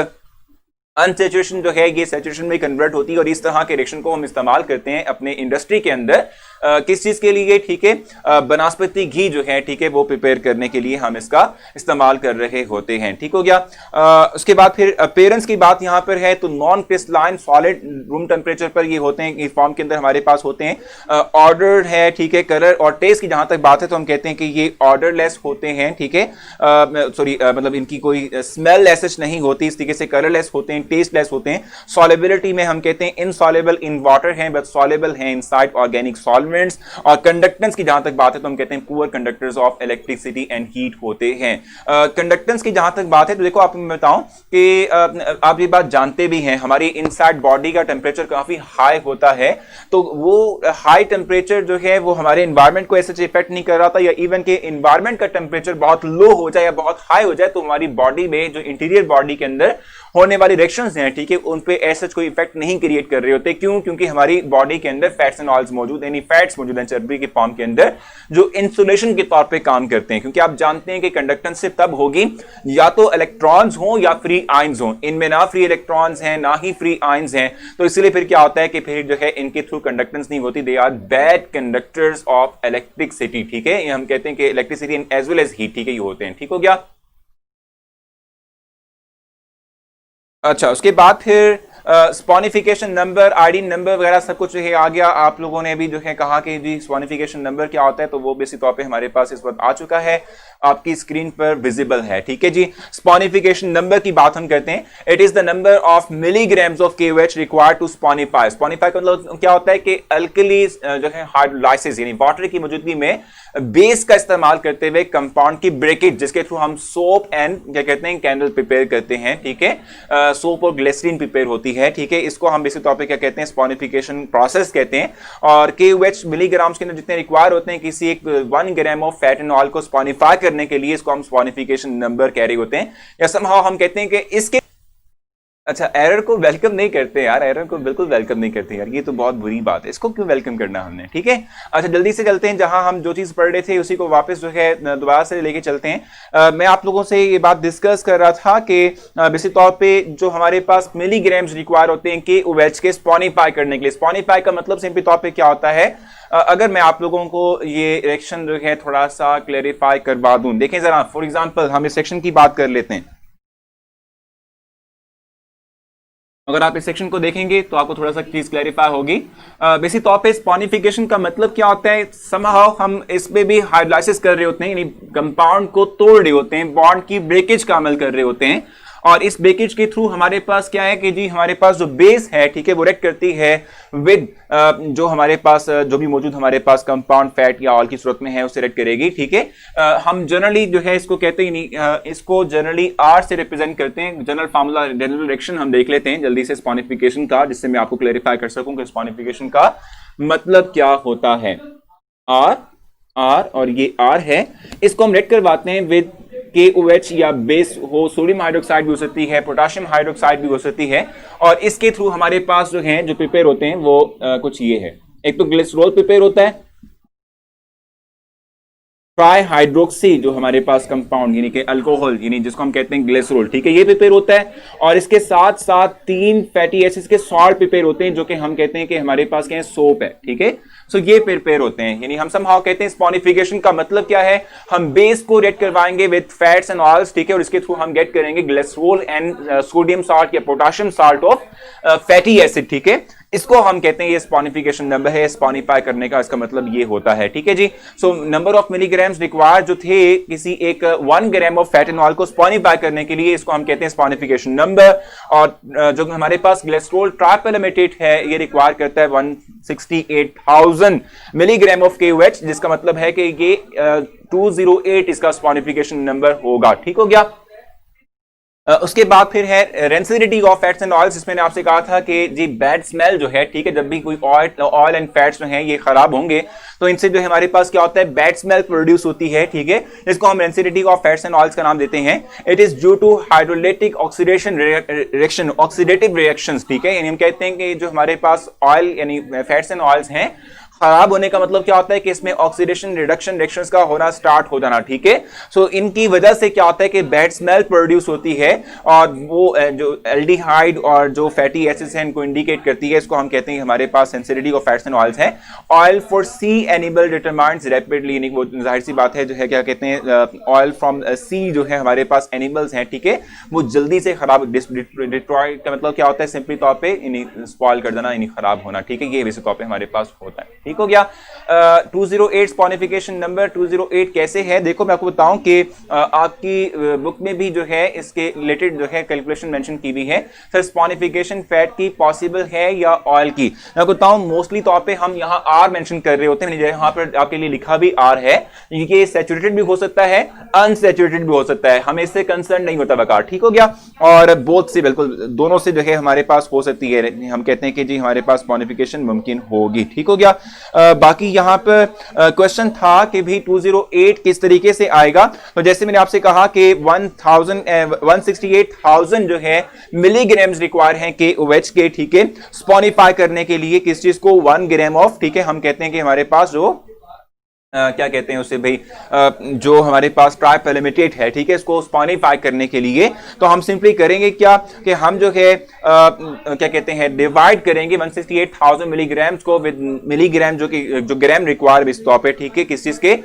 अनसेचुरेशन जो है ये सैचुरेशन में कन्वर्ट होती है और इस तरह के रिएक्शन को हम इस्तेमाल करते हैं अपने इंडस्ट्री के अंदर। किस चीज के लिए? ठीक है, बनस्पति घी जो है, ठीक है, वो प्रिपेयर करने के लिए हम इसका इस्तेमाल कर रहे होते हैं। ठीक हो गया। उसके बाद फिर अपीयरेंस की बात यहां पर है तो non crystalline solid room temperature पर ये होते हैं, फॉर्म के अंदर हमारे पास होते हैं। ऑर्डर्ड है, ठीक है। कलर और टेस्ट की जहां तक बात है तो हम कहते हैं कि ये ऑर्डरलेस होते हैं। ठीक है, सॉरी मतलब इनकी कोई स्मेल ऐसे नहीं होती, इस तरीके से कलरलेस होते हैं, टेस्टलेस होते हैं। सॉलेबिलिटी में हम कहते हैं इनसॉलेबल इन वाटर हैं बट सॉलेबल हैं इनसाइड ऑर्गेनिक सॉल्वेंट्स। और कंडक्टेंस की जहां तक बात है तो हम कहते हैं poor conductors of electricity and heat होते हैं। कंडक्टेंस की जहां तक बात है तो देखो आपको मैं बताऊं कि आप ये बात जानते भी हैं, हमारी इनसाइड बॉडी का टेम्परेचर काफी हाई होता है। तो वो हाई टेम्परेचर जो है वो हमारे एनवायरमेंट को ऐसे इफेक्ट नहीं कर रहा था, या इवन के एनवायरमेंट का टेम्परेचर बहुत लो हो जाए या बहुत हाई हो जाए तो हमारी बॉडी में जो इंटीरियर बॉडी के अंदर होने वाली रिएक्शंस हैं, ठीक है, उन पे ऐसा कोई इफेक्ट नहीं क्रिएट कर रहे होते। क्यों? क्योंकि हमारी बॉडी के अंदर फैट्स एंड ऑयल्स मौजूद, यानी फैट्स मौजूद हैं चर्बी के फॉर्म के अंदर, जो इंसुलेशन के तौर पे काम करते हैं। क्योंकि आप जानते हैं कि कंडक्टेंस सिर्फ तब होगी या तो इलेक्ट्रॉन्स हो या फ्री आयंस हो, इनमें ना फ्री इलेक्ट्रॉन्स हैं ना ही फ्री आयंस हैं। तो इसलिए फिर क्या होता है कि फिर जो है इनके थ्रू कंडक्टेंस नहीं होती, they are bad conductors of electricity. ठीक है, ये हम कहते हैं कि electricity as well as heat, ठीक है, ये होते हैं। ठीक हो गया। अच्छा, उसके बाद फिर स्पॉनिफिकेशन नंबर, आईडी नंबर वगैरह सब कुछ जो है आ गया। आप लोगों ने भी जो है कहा कि जी स्पॉनिफिकेशन नंबर क्या होता है, तो वो बेसिक तौर पे हमारे पास इस वक्त आ चुका है, आपकी स्क्रीन पर विजिबल है। ठीक है जी। स्पॉनिफिकेशन नंबर की बात हम करते हैं। It is the number of milligrams of KOH required to saponify. Saponify का मतलब क्या होता है कि अल्कली जो है हाइड्रोलाइसिस यानी वाटर की मौजूदगी में बेस का इस्तेमाल करते हुए कंपाउंड की ब्रेकेज, जिसके थ्रू हम सोप एंड क्या कहते हैं कैंडल प्रिपेयर करते हैं। ठीक है, सोप और ग्लिसरीन प्रिपेयर होती है। ठीक है, इसको हम बेसिक तौर पे क्या कहते हैं, स्पॉनिफिकेशन प्रोसेस कहते हैं। और KOH मिलीग्राम्स के अंदर जितने रिक्वायर होते हैं किसी एक 1 gram of fat and oil को स्पॉनिफाई करने के लिए, इसको हम स्पॉनिफिकेशन नंबर कह रहे होते हैं। या समहाउ हम कहते हैं कि इसके अच्छा, एरर को वेलकम नहीं करते यार, एरर को बिल्कुल वेलकम नहीं करते यार, ये तो बहुत बुरी बात है, इसको क्यों वेलकम करना हमने। ठीक है, अच्छा जल्दी से चलते हैं, जहां हम जो चीज पढ़ रहे थे उसी को वापस जो है दोबारा से लेके चलते हैं। मैं आप लोगों से ये बात डिस्कस कर रहा था कि बेसिक तौर पे जो हमारे पास मिलीग्राम्स रिक्वायर होते हैं KOH के स्पॉनिफाई करने के लिए। स्पॉनिफाई का मतलब सिंपली तौर पे क्या होता है, अगर मैं आप लोगों को ये रिएक्शन जो है थोड़ा सा क्लैरिफाई करवा दूं, देखें जरा, फॉर एग्जांपल हम इस सेक्शन की बात कर लेते हैं। अगर आप इस सेक्शन को देखेंगे तो आपको थोड़ा सा चीज क्लैरिफाई होगी। बेसिक तौर पे स्पॉनिफिकेशन का मतलब क्या होता है, समहाउ हम इस पे भी हाइड्रोलाइसिस कर रहे होते हैं, यानी कंपाउंड को तोड़ रहे होते हैं, बॉन्ड की ब्रेकेज का अमल कर रहे होते हैं। और इस ब्रेकेज के थ्रू हमारे पास क्या है कि जी हमारे पास जो बेस है, ठीक है, वो रिएक्ट करती है विद जो हमारे पास जो भी मौजूद हमारे पास कंपाउंड फैट या ऑयल की सूरत में है उसे रिएक्ट करेगी। ठीक है, हम जनरली जो है इसको कहते ही नहीं, इसको जनरली R से रिप्रेजेंट करते हैं। जनरल फार्मूला जनरल रिएक्शन हम देख लेते हैं जल्दी से स्पॉनिफिकेशन का, जिससे मैं आपको क्लैरिफाई कर सकूं कि स्पॉनिफिकेशन का मतलब क्या होता है। R और ये R है, इसको हम रिएक्ट करवाते हैं विद KOH या बेस हो, सोडियम हाइड्रोक्साइड भी हो सकती है, पोटेशियम हाइड्रोक्साइड भी हो सकती है। और इसके थ्रू हमारे पास जो है जो प्रिपेयर होते हैं वो कुछ ये है। एक तो ग्लिसरॉल प्रिपेयर होता है, ट्राई हाइड्रोक्सी जो हमारे पास कंपाउंड यानी कि अल्कोहल यानी जिसको हम कहते हैं ग्लिसरॉल, ठीक है, ये प्रिपेयर होता है। और इसके साथ साथ 3 फैटी एसिड्स के सॉल्ट प्रिपेयर होते हैं जो कि हम कहते हैं कि हमारे पास क्या है, सोप है। ठीक है, सो ये प्रिपेयर होते हैं, यानी हम समहाउ कहते हैं स्पॉनिफिकेशन का मतलब क्या है, हम बेस को रिएक्ट करवाएंगे विद फैट्स एंड ऑयल्स, ठीक है, और इसके थ्रू हम गेट करेंगे ग्लिसरॉल एंड सोडियम साल्ट या potassium salt of fatty acid. ठीक है, इसको हम कहते हैं ये स्पॉनिफिकेशन नंबर है, स्पॉनिफाई करने का इसका मतलब ये होता है। ठीक है जी, so number of milligrams required जो थे किसी एक 1 gram of fat and oil को स्पॉनिफाई करने के लिए, इसको हम कहते हैं स्पॉनिफिकेशन नंबर। और जो हमारे पास ग्लिसरॉल ट्राइपेलमेटेट है ये रिक्वायर करता है 168,000 मिलीग्राम ऑफ KOH, जिसका मतलब है कि ये 208 इसका स्पॉनिफिकेशन नंबर होगा। ठीक हो गया। उसके बाद फिर है rancidity of fats and oils, जिसमें मैंने आपसे कहा था कि जी बैड स्मेल जो है, ठीक है, जब भी कोई ऑयल एंड फैट्स जो है ये खराब होंगे तो इनसे जो है हमारे पास क्या होता है, बैड स्मेल प्रोड्यूस होती है, ठीक है, जिसको हम rancidity of fats and oils का नाम देते हैं। It is due to hydrolytic oxidation reaction, oxidative reactions, ठीक है, यानी हम कहते हैं कि जो हमारे पास ऑयल यानी फैट्स एंड ऑयल्स हैं, खराब होने का मतलब क्या होता है कि इसमें ऑक्सीडेशन रिडक्शन रिएक्शंस का होना स्टार्ट हो जाना, ठीक है। सो इनकी वजह से क्या होता है कि बैड स्मेल प्रोड्यूस होती है, और वो जो एल्डिहाइड और जो फैटी एसिड्स हैं इनको इंडिकेट करती है। इसको हम कहते हैं हमारे पास sensitivity of fats and oils है। Oil for sea animal determines rapidly, यानी वो जाहिर सी बात है जो है क्या कहते हैं, ऑयल फ्रॉम सी जो है हमारे पास एनिमल्स हैं, ठीक है, वो जल्दी से खराब, डिस्ट्रॉय का मतलब क्या होता है, सिंपली तौर पे इन्हें स्पॉइल कर देना, इन्हें खराब होना, ठीक है, ये बेसिक तौर पे हमारे पास होता है, ठीक हो गया। 208 स्पॉनिफिकेशन नंबर 208 कैसे है, देखो मैं आपको बताऊं कि आपकी बुक में भी जो है इसके रिलेटेड जो है कैलकुलेशन मेंशन की हुई है। सर स्पॉनिफिकेशन फैट की पॉसिबल है या ऑयल की, मैं आपको बताऊं मोस्टली तौर पे हम यहाँ आर मेंशन कर रहे होते हैं, यहाँ पर आपके लिए लिखा भी आर है, ये सैचुरेटेड भी हो सकता है, अनसैचुरेटेड भी हो सकता है, हमें इससे कंसर्न नहीं होता बकार, ठीक हो गया। और बोथ से बिल्कुल दोनों से जो है हमारे पास हो सकती है, हम कहते हैं कि जी हमारे पास स्पॉनिफिकेशन मुमकिन होगी, ठीक हो गया। बाकी यहां पर क्वेश्चन था कि भी 208 किस तरीके से आएगा, तो जैसे मैंने आपसे कहा कि 168,000 जो है मिलीग्राम्स रिक्वायर हैं KOH के, ठीक है, स्पॉनिफाई करने के लिए किस चीज को, 1 ग्राम ऑफ, ठीक है, हम कहते हैं कि हमारे पास जो क्या कहते हैं उसे भाई, जो हमारे पास ट्राइपेलेमिटेट है, ठीक है, इसको स्पॉनिफाई करने के लिए तो हम सिंपली करेंगे क्या कि हम जो है क्या कहते हैं, डिवाइड करेंगे 168,000 मिलीग्राम्स को विद मिलीग्राम जो ग्राम रिक्वायर इस तौर पे, ठीक है, किस चीज के,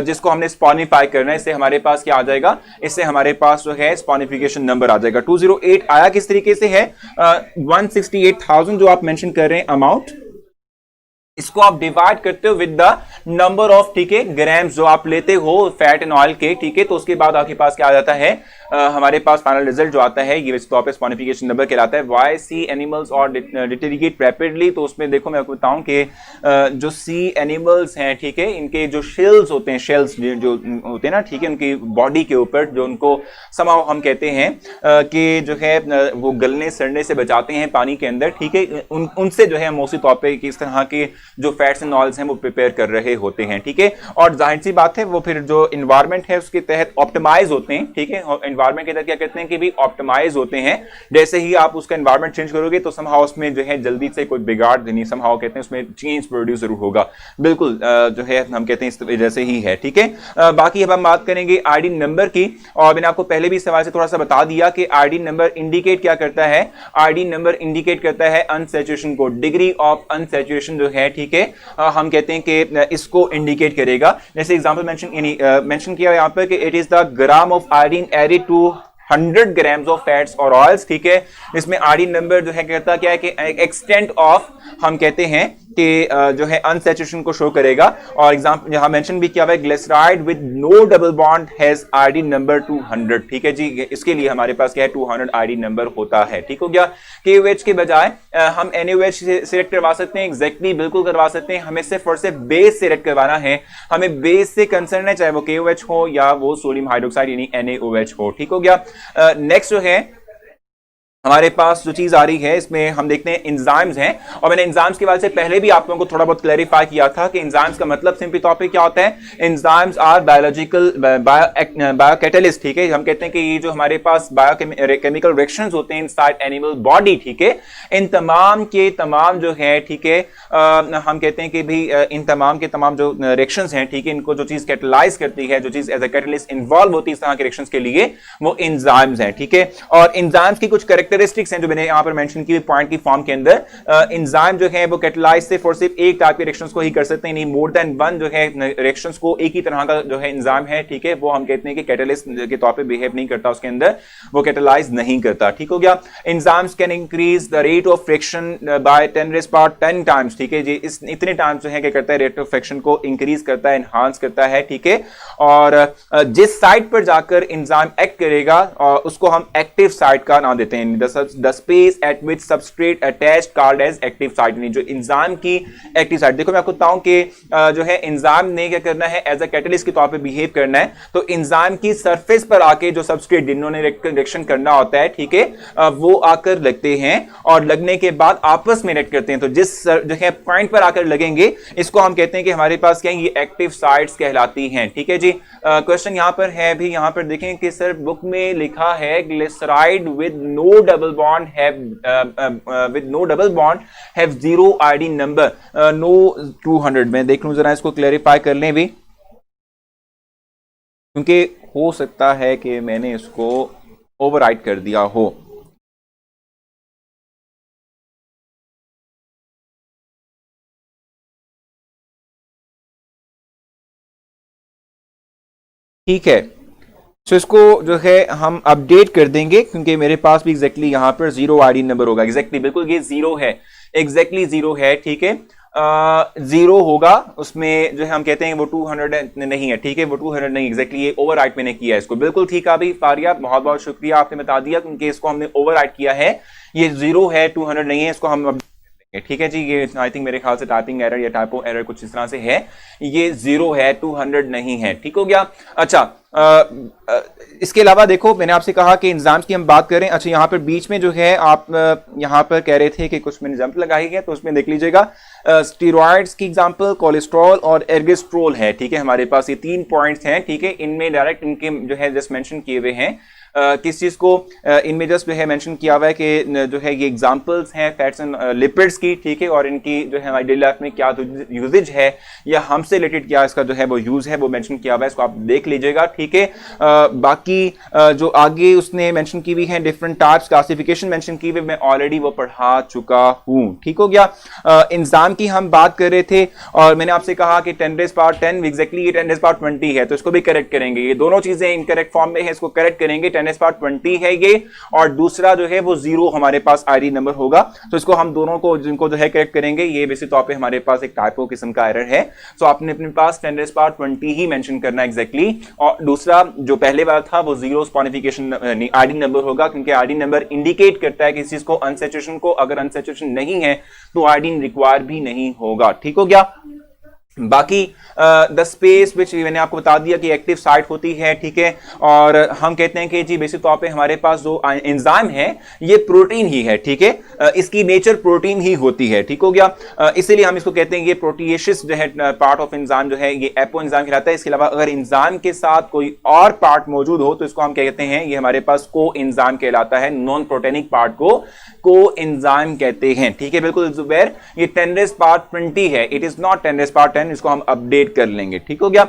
जिसको हमने स्पॉनिफाई करना है, इससे हमारे पास क्या आ जाएगा, इससे हमारे पास जो है स्पॉनिफिकेशन नंबर आ जाएगा। 208 आया किस तरीके से है, 168,000 जो आप मेंशन कर रहे हैं अमाउंट, इसको आप डिवाइड करते हो विद द नंबर ऑफ, ठीक है, ग्राम्स जो आप लेते हो फैट एंड ऑयल के, ठीक है, तो उसके बाद आपके पास क्या आ जाता है, हमारे पास फाइनल रिजल्ट जो आता है ये इस तौर पे स्पॉनिफिकेशन नंबर कहलाता है। वाई सी एनिमल्स और डिटेरिगेट रैपिडली, तो उसमें देखो मैं आपको बताऊं कि जो सी एनिमल्स हैं, ठीक है, इनके जो शेल्स होते हैं, शेल्स जो होते हैं ना, ठीक है, उनकी बॉडी के ऊपर जो उनको समाव हम कहते हैं कि जो है वो गलने सड़ने से बचाते हैं पानी के अंदर, ठीक है, उनसे जो है मोस्टली तौर पर किस तरह के जो फैट्स एंड ऑयल्स हैं वो प्रिपेयर कर रहे होते हैं, ठीक है, और जाहिर सी बात है वो फिर जो इन्वायरमेंट है उसके तहत ऑप्टिमाइज होते हैं, ठीक है, इन्वायरमेंट के तहत क्या कहते हैं कि भी ऑप्टिमाइज होते हैं। जैसे ही आप उसका इन्वायरमेंट चेंज करोगे तो समहाउ उसमें जो है जल्दी से कोई बिगाड़ नहीं, समहाउ कहते हैं उसमें चेंज प्रोड्यूस जरूर होगा, बिल्कुल जो है हम कहते हैं इस वजह से ही है, ठीक है। बाकी अब हम बात करेंगे आईडी नंबर की, और मैंने आपको पहले भी सवाल से थोड़ा सा बता दिया कि आईडी नंबर इंडिकेट क्या करता है, आईडी नंबर इंडिकेट करता है अनसैचुरेशन को, डिग्री ऑफ अनसैचुरेशन जो है, ठीक है, हम कहते हैं कि इसको इंडिकेट करेगा। जैसे एग्जांपल मेंशन किया यहां पर कि it is the gram of iodine added to 100 grams of fats और ऑयल्स, ठीक है, इसमें आयोडीन नंबर जो है कहता क्या है कि एक्सटेंट ऑफ, हम कहते हैं कि जो है अनसैचुरेशन को शो करेगा। और एग्जांपल यहां मेंशन भी किया हुआ है, glyceride with no double bond has iodine number 200, ठीक है जी, इसके लिए हमारे पास क्या है 200 आयोडीन नंबर होता है, ठीक हो गया। KOH के बजाय हम NaOH सिलेक्ट करवा सकते हैं, एग्जैक्टली बिल्कुल करवा सकते हैं, हमें सिर्फ और सिर्फ बेस सिलेक्ट करवाना है, हमें बेस से कंसर्न है, चाहे वो KOH हो या वो सोडियम हाइड्रोक्साइड यानी NaOH हो, ठीक हो गया। नेक्स्ट जो है हमारे पास जो चीज आ रही है इसमें हम देखते हैं एंजाइम्स हैं, और मैंने एंजाइम्स के बारे से पहले भी आप लोगों को थोड़ा बहुत क्लैरिफाई किया था कि एंजाइम्स का मतलब सिंपली तौर पे क्या होता है, एंजाइम्स आर बायोलॉजिकल बायोकैटलिस्ट, ठीक है, हम कहते हैं कि ये जो हमारे पास बायोकेमिकल रिएक्शंस होते हैं इनसाइड एनिमल बॉडी, ठीक है, इन तमाम के तमाम जो है, ठीक है, हम कहते हैं कि भी इन तमाम के तमाम जो रिएक्शंस हैं, ठीक है, इनको जो चीज कैटलाइज करती है, जो चीज एज अ कैटलिस्ट इन्वॉल्व होती है इस तरह के रिएक्शंस के लिए, वो एंजाइम्स हैं, ठीक है। और एंजाइम्स की कुछ कैरेक्टरिस्टिक्स हैं जो मैंने यहां पर मेंशन की पॉइंट की फॉर्म के अंदर, एंजाइम जो है वो कैटलाइज सिर्फ और सिर्फ एक टाइप के रिएक्शंस को ही कर सकते हैं, नहीं मोर देन वन जो है रिएक्शंस को एक ही तरह का जो है एंजाइम है, ठीक है, वो हम कहते हैं कि कैटलिस्ट के तौर पे बिहेव नहीं करता, उसके अंदर वो कैटलाइज नहीं करता, ठीक हो गया। Enzymes can increase the rate of friction by 10⁻10 times, ठीक है जी, इस इतने टाइम्स जो है क्या करता है, रेट ऑफ फ्रिक्शन को इंक्रीज करता है, एनहांस करता है, ठीक है, और जिस साइट पर जाकर एंजाइम एक्ट करेगा उसको हम एक्टिव साइट का नाम देते हैं, यानी the space at which substrate attached called as active site, यानी जो एंजाइम की एक्टिव साइट। देखो मैं आपको बताऊं कि जो है एंजाइम ने क्या करना है, एज अ कैटलिस्ट के तौर पे बिहेव करना है। तो एंजाइम की सरफेस पर आके जो सबस्ट्रेट जिन्होंने रिएक्शन करना होता है, ठीक है, वो आकर लगते हैं और लगने के बाद आपस में रिएक्ट करते हैं। तो जिस जो है पॉइंट पर आकर लगेंगे इसको हम कहते हैं कि हमारे पास क्या है, ये एक्टिव साइट्स कहलाती हैं। ठीक है जी। क्वेश्चन यहां पर है भी, यहां पर देखें कि सर बुक में लिखा है glyceride with no double bond have zero ID number no 200। मैं देख लूं जरा, इसको क्लैरिफाई कर लें भी, क्योंकि हो सकता है कि मैंने इसको ओवरराइट कर दिया हो। ठीक है, तो इसको जो है हम अपडेट कर देंगे, क्योंकि मेरे पास भी एग्जैक्टली यहां पर जीरो आईडी नंबर होगा। एग्जैक्टली बिल्कुल ये जीरो है, एग्जैक्टली जीरो है। ठीक है, जीरो होगा उसमें जो है हम कहते हैं वो 200 नहीं है। ठीक है, वो 200 नहीं, एग्जैक्टली ये ओवरराइट मैंने किया है इसको। बिल्कुल ठीक है अभी फारिया, बहुत बहुत शुक्रिया, आपने बता दिया, क्योंकि इसको हमने ओवरराइट किया है। ये जीरो है, 200 नहीं है, इसको हम ठीक है जी। ये आई थिंक मेरे ख्याल से टाइपिंग एरर या टाइपो एरर कुछ इस तरह से है। ये जीरो है, 200 नहीं है। ठीक हो गया। अच्छा, इसके अलावा देखो मैंने आपसे कहा कि एंजाइम्स की हम बात करें। अच्छा, यहाँ पर बीच में जो है आप यहाँ पर कह रहे थे कि कुछ मैंने एग्जाम्पल लगाई है, तो उसमें देख लीजिएगा स्टीरॉइड्स की एग्जाम्पल, कोलेस्ट्रॉल और एर्गोस्ट्रोल है। ठीक है, हमारे पास ये 3 पॉइंट्स हैं। ठीक है, इनमें डायरेक्ट इनके जो है जस्ट मेंशन किए हुए हैं। किस चीज को इनमें जस्ट जो है मेंशन किया हुआ है कि जो है ये एग्जांपल्स हैं फैट्स एंड लिपिड्स की। ठीक है, और इनकी जो है हमारी डेली लाइफ में क्या यूजेज है या हमसे रिलेटेड क्या इसका जो है वो यूज है वो मेंशन किया हुआ है, इसको आप देख लीजिएगा। ठीक है, बाकी जो आगे उसने मेंशन की हुई है डिफरेंट टाइप्स क्लासिफिकेशन मेंशन की हुई, मैं ऑलरेडी वो पढ़ा चुका हूं। ठीक हो गया। एंजाइम की हम बात कर रहे थे और मैंने आपसे कहा कि 10⁻10 एग्जैक्टली ये 10⁻20 है, तो इसको भी करेक्ट करेंगे। ये दोनों चीजें इनकरेक्ट फॉर्म में है, इसको करेक्ट करेंगे। 10⁻20 है ये, और दूसरा जो है वो जीरो हमारे पास आईडी नंबर होगा। तो इसको हम दोनों को जिनको जो है करेक्ट करेंगे। ये बेसिक तौर पे हमारे पास एक टाइपो किस्म का एरर है, तो आपने अपने पास 10⁻20 ही मेंशन करना है एग्जैक्टली। और दूसरा जो पहले वाला था वो जीरो स्पॉनिफिकेशन आईडी नंबर होगा, क्योंकि आईडी नंबर इंडिकेट करता है किसी चीज को अनसैचुरेशन को। अगर अनसैचुरेशन नहीं है तो आईडी रिक्वायर भी नहीं होगा। ठीक हो गया। बाकी द स्पेस विच मैंने आपको बता दिया कि एक्टिव साइट होती है। ठीक है, और हम कहते हैं कि जी बेसिक तौर पे हमारे पास जो एंजाइम है ये प्रोटीन ही है। ठीक है, इसकी नेचर प्रोटीन ही होती है। ठीक हो गया। इसीलिए हम इसको कहते हैं ये प्रोटीएशियस जो है पार्ट ऑफ एंजाइम जो है ये एपो एंजाइम कहलाता है। इसके अलावा अगर एंजाइम के साथ कोई और पार्ट मौजूद हो तो इसको हम कहते हैं, ये हमारे पास को एंजाइम कहलाता है। नॉन प्रोटीनिक पार्ट को एंजाइम कहते हैं। ठीक है, बिल्कुल जुबैर, ये 10⁻20 है, इट इज नॉट 10⁻10, इसको हम अपडेट कर लेंगे। ठीक हो गया।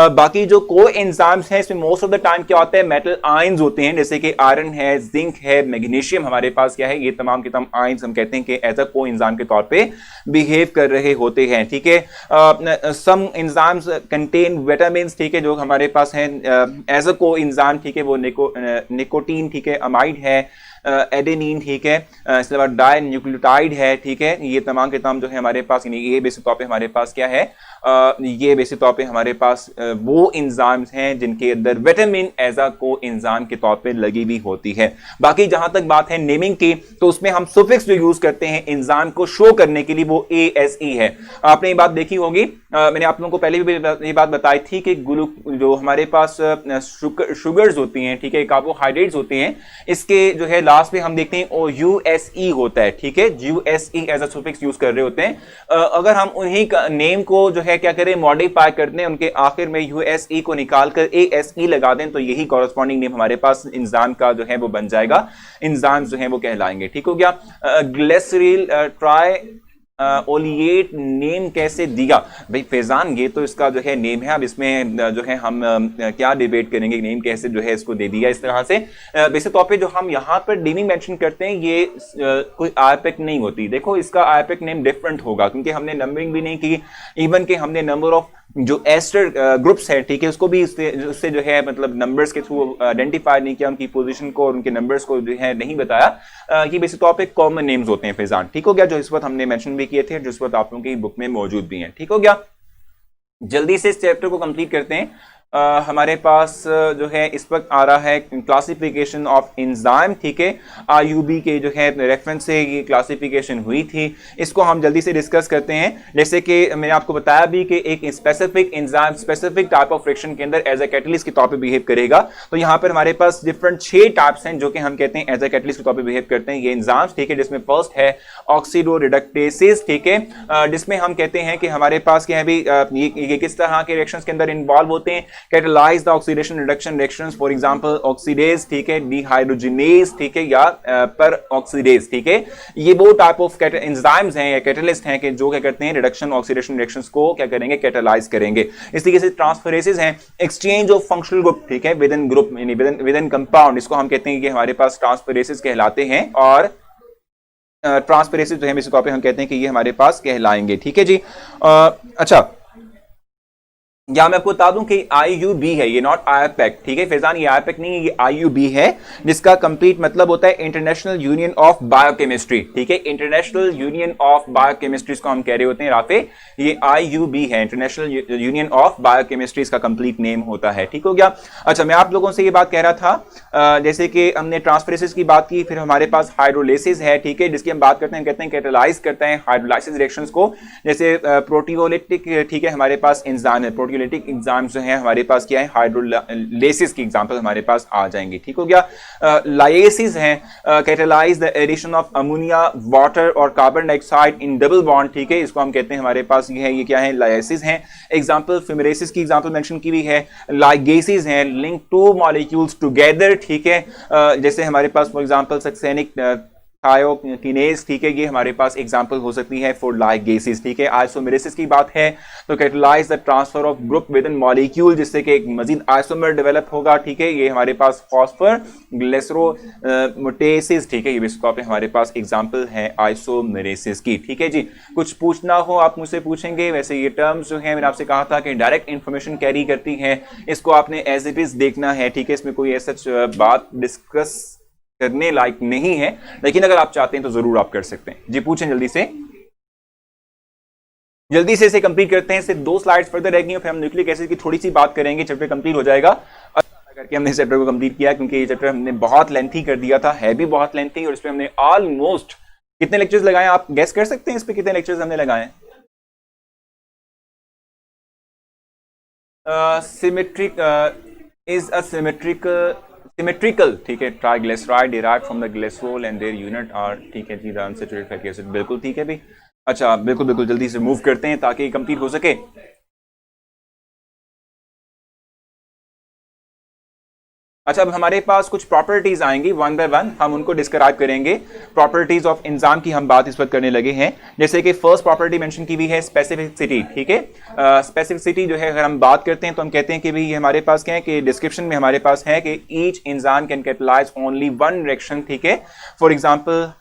बाकी जो को एंजाइम्स हैं इसमें मोस्ट ऑफ द टाइम क्या होता है, मेटल आयंस होते हैं, जैसे कि आयरन है, जिंक है, मैग्नीशियम हमारे पास क्या है, ये तमाम के तमाम आयंस हम कहते हैं कि एज अ को एंजाइम के तौर पे बिहेव कर रहे होते हैं। ठीक है, सम एंजाइम्स कंटेन विटामिन। ठीक है, जो हमारे पास है एज अ को एंजाइम। ठीक है, वो निकोटीन, ठीक है, अमाइड है, एडेनिन, ठीक है, इसके बाद डाई न्यूक्लियोटाइड है। ठीक है, ये तमाम के तमाम जो है हमारे पास, ये बेसिक तौर पे हमारे पास क्या है, ये बेसिक तौर पे हमारे पास वो एंजाइम्स हैं जिनके अंदर विटामिन एज अ को एंजाइम के तौर पे लगी हुई होती है। बाकी जहां तक बात है नेमिंग की, तो उसमें हम सुफिक्स जो यूज करते हैं एंजाइम को शो करने के लिए वो ASE है। आपने ये बात देखी होगी, मैंने आप लोगों को पहले भी ये बात बताई थी कि जो हमारे पास शुगर्स होती हैं, ठीक है, कार्बोहाइड्रेट्स होते हैं, इसके जो है लास्ट में हम देखते हैं USE होता है। ठीक है, USE as a suffix use कर रहे होते हैं। अगर हम उन्हीं नेम को जो है क्या करें, मॉडिफाई करते हैं, उनके आखिर में USE को निकालकर ASE लगा दें, तो यही कॉरेस्पॉन्डिंग नेम हमारे पास एंजाइम का जो है वो बन जाएगा, एंजाइम्स जो है वो कहलाएंगे। ठीक हो गया। ग्लिसरील ट्राई ओलिएट नेम कैसे दिया भाई फैजान, ये तो इसका जो है नेम है। अब इसमें जो है हम क्या डिबेट करेंगे, नेम कैसे जो है इसको दे दिया इस तरह से। बेसिक तौर पे जो हम यहाँ पर नेमिंग मेंशन करते हैं ये कोई आईपैक नहीं होती। देखो इसका आईपैक नेम डिफरेंट होगा, क्योंकि हमने नंबरिंग भी नहीं की, इवन कि हमने नंबर ऑफ जो एस्टर ग्रुप्स है, ठीक है, उसको भी उससे जो है मतलब नंबर्स के थ्रू आइडेंटिफाई नहीं किया, उनकी पोजीशन को और उनके नंबर्स को जो है नहीं बताया कि बेसिक तौर पे कॉमन नेम्स होते हैं फैजान। ठीक हो गया, जो इस वक्त हमने मेंशन भी किए थे, जो इस वक्त आप लोगों की बुक में मौजूद भी हैं। ठीक हो गया, जल्दी से इस चैप्टर को कंप्लीट करते हैं। हमारे पास जो है इस वक्त आ रहा है क्लासिफिकेशन ऑफ एंजाइम, ठीक है। आईयूबी के जो है रेफरेंस से ये क्लासिफिकेशन हुई थी, इसको हम जल्दी से डिस्कस करते हैं। जैसे कि मैंने आपको बताया भी कि एक specific enzyme specific type of reaction के अंदर एज ए कैटलिस्ट के तौर पे बिहेव करेगा। तो यहाँ पर हमारे पास डिफरेंट 6 टाइप्स हैं जो कि हम कहते हैं एज ए कैटलिस्ट के तौर पे बिहेव करते हैं ये एंजाइम्स, ठीक है। जिसमें फर्स्ट है ऑक्सीडो रिडक्टेसेस, ठीक है, जिसमें हम कहते हैं कि हमारे पास क्या है भी ये किस तरह के रिएक्शंस के अंदर इन्वॉल्व होते हैं। Catalyze the oxidation reduction reactions, for example oxidase, ठीक है, डिहाइड्रोजिनेज, ठीक है, या पर ऑक्सीडेज, ठीक है। ये वो टाइप ऑफ एंजाइम्स हैं या कैटलिस्ट हैं कि जो क्या करते हैं रिडक्शन ऑक्सीडेशन रिएक्शंस को क्या करेंगे, कैटलाइज करेंगे। इस तरीके से ट्रांसफरेसेस हैं एक्सचेंज ऑफ फंक्शनल ग्रुप, ठीक है, विद इन ग्रुप यानी विद इन कंपाउंड, इसको हम कहते हैं कि हमारे पास ट्रांसफरेसेस कहलाते हैं। और ट्रांसफरेसेस जो है इस तौर पे हम कहते हैं कि ये हमारे पास कहलाएंगे, ठीक है जी। अच्छा, या मैं आपको बता दूं कि IUB है, ये नॉट IUPAC, ठीक है फैजान, ये IUPAC नहीं है, ये IUB है, जिसका कंप्लीट मतलब होता है इंटरनेशनल यूनियन ऑफ बायोकेमिस्ट्री, ठीक है। इंटरनेशनल यूनियन ऑफ बायोकेमिस्ट्री इसको हम कह रहे होते हैं राफे, ये IUB है, इंटरनेशनल यूनियन ऑफ बायोकेमिस्ट्री इसका कंप्लीट नेम होता है, ठीक हो गया। अच्छा, मैं आप लोगों से ये बात कह रहा था, जैसे कि हमने ट्रांसफरेसेस की बात की, फिर हमारे पास हाइड्रोलिसिस है, ठीक है, जिसकी हम बात करते हैं, कहते हैं कैटलाइज करते हैं हाइड्रोलाइसिस रिएक्शंस को। जैसे प्रोटियोलिटिक, ठीक है, हमारे पास एंजाइम है, प्रोटियोलिटिक एग्जाम्स जो हैं हमारे पास क्या है, हाइड्रोलाइसिस की एग्जांपल हमारे पास आ जाएंगी, ठीक हो गया। लाइसिस हैं, catalyze the addition of ammonia water और carbon dioxide in double bond, ठीक है, इसको हम कहते हैं हमारे पास ये है, ये क्या है, लाइसिस हैं। एग्जांपल फ्यूमेरेसिस की एग्जांपल मेंशन की हुई है। लाइगेसिस हैं, लिंक टू मॉलिक्यूल्स टुगेदर, ठीक है, जैसे हमारे पास फॉर एग्जांपल सक्सेनिक थायोकिनेज, ठीक है, ये हमारे पास एग्जांपल हो सकती है फॉर लाइगेसिस, ठीक है। आइसोमेरेसिस की बात है तो catalyse the transfer of group with in molecule, जिससे कि एक मजीद आइसोमर डेवलप होगा, ठीक है, ये हमारे पास फॉस्फर ग्लिसरोमोटेसिस, ठीक है, ये इसको पे हमारे पास एग्जांपल है आइसोमेरेसिस की, ठीक है जी। कुछ पूछना हो आप मुझसे पूछेंगे। वैसे ये टर्म्स जो है मैंने आपसे कहा था कि डायरेक्ट इंफॉर्मेशन कैरी करती हैं, इसको आपने एज इट इज देखना है, ठीक है, इसमें कोई ऐसा बात डिस्कस करने लायक नहीं है, लेकिन अगर आप चाहते हैं तो जरूर आप कर सकते हैं जी। पूछें जल्दी से इसे कंप्लीट करते हैं। सिर्फ 2 स्लाइड्स फर्दर रह गई, फिर हम न्यूक्लिक एसिड की थोड़ी सी बात करेंगे, चैप्टर कंप्लीट हो जाएगा। करके हमने इस चैप्टर को कंप्लीट किया क्योंकि ये चैप्टर हमने बहुत लेंथी कर दिया था, है भी बहुत लेंथी, और इस पे हमने ऑलमोस्ट कितने लेक्चर्स लगाए आप गेस कर सकते हैं इस पे कितने लेक्चर्स हमने लगाए? सिमेट्रिकल, ठीक है, triglyceride derived from the glycerol and their unit are, ठीक है जी, द अनसैचुरेटेड फैटी एसिड, बिल्कुल ठीक है भी। अच्छा, बिल्कुल जल्दी से मूव करते हैं ताकि कंप्लीट हो सके। अच्छा, अब हमारे पास कुछ प्रॉपर्टीज आएंगी वन बाय वन, हम उनको डिस्क्राइब करेंगे। प्रॉपर्टीज ऑफ एंजाइम की हम बात इस वक्त करने लगे हैं। जैसे कि फर्स्ट प्रॉपर्टी मेंशन की हुई है स्पेसिफिसिटी, ठीक है। स्पेसिफिसिटी जो है अगर हम बात करते हैं तो हम कहते हैं कि भाई हमारे पास क्या है कि डिस्क्रिप्शन में हमारे पास है कि each enzyme can catalyse only one reaction, ठीक है। फॉर एग्जांपल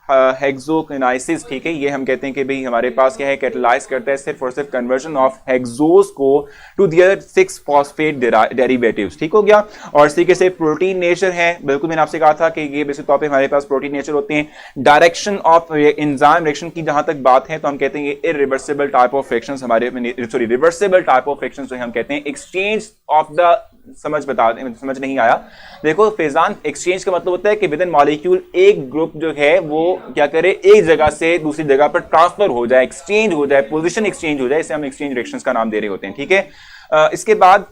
हेक्सोकिनेसिस, ठीक है, ये हम कहते हैं कि भाई हमारे पास क्या है, कैटलाइज करता है सिर्फ और सिर्फ कन्वर्जन ऑफ हेक्सोस को टू देयर 6 फॉस्फेट डेरिवेटिव्स, ठीक हो गया। और इसी के से प्रोटीन नेचर है, बिल्कुल मैंने आपसे कहा था कि ये बेसिक तौर पे हमारे पास प्रोटीन नेचर होते हैं। डायरेक्शन ऑफ एंजाइम रिएक्शन की जहां तक बात है तो हम कहते हैं ये इरिवर्सिबल टाइप ऑफ रिएक्शंस हमारे, sorry, reversible type of reactions जो हम कहते हैं। एक्सचेंज ऑफ द, समझ नहीं आया, देखो फैजान, एक्सचेंज का मतलब होता है कि विद इन मॉलिक्यूल एक ग्रुप जो है वो क्या करे, एक जगह से दूसरी जगह पर ट्रांसफर हो जाए, एक्सचेंज हो जाए, पोजीशन एक्सचेंज हो जाए, इसे हम एक्सचेंज रिएक्शंस का नाम दे रहे होते हैं, ठीक है। इसके बाद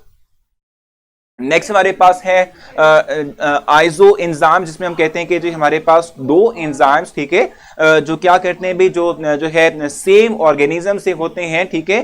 नेक्स्ट हमारे पास है आइसो एंजाइम, जिसमें हम कहते हैं कि जो हमारे पास 2 एंजाइम्स, ठीक है, जो क्या करते हैं भी जो है सेम ऑर्गेनिज्म से होते हैं, ठीक है।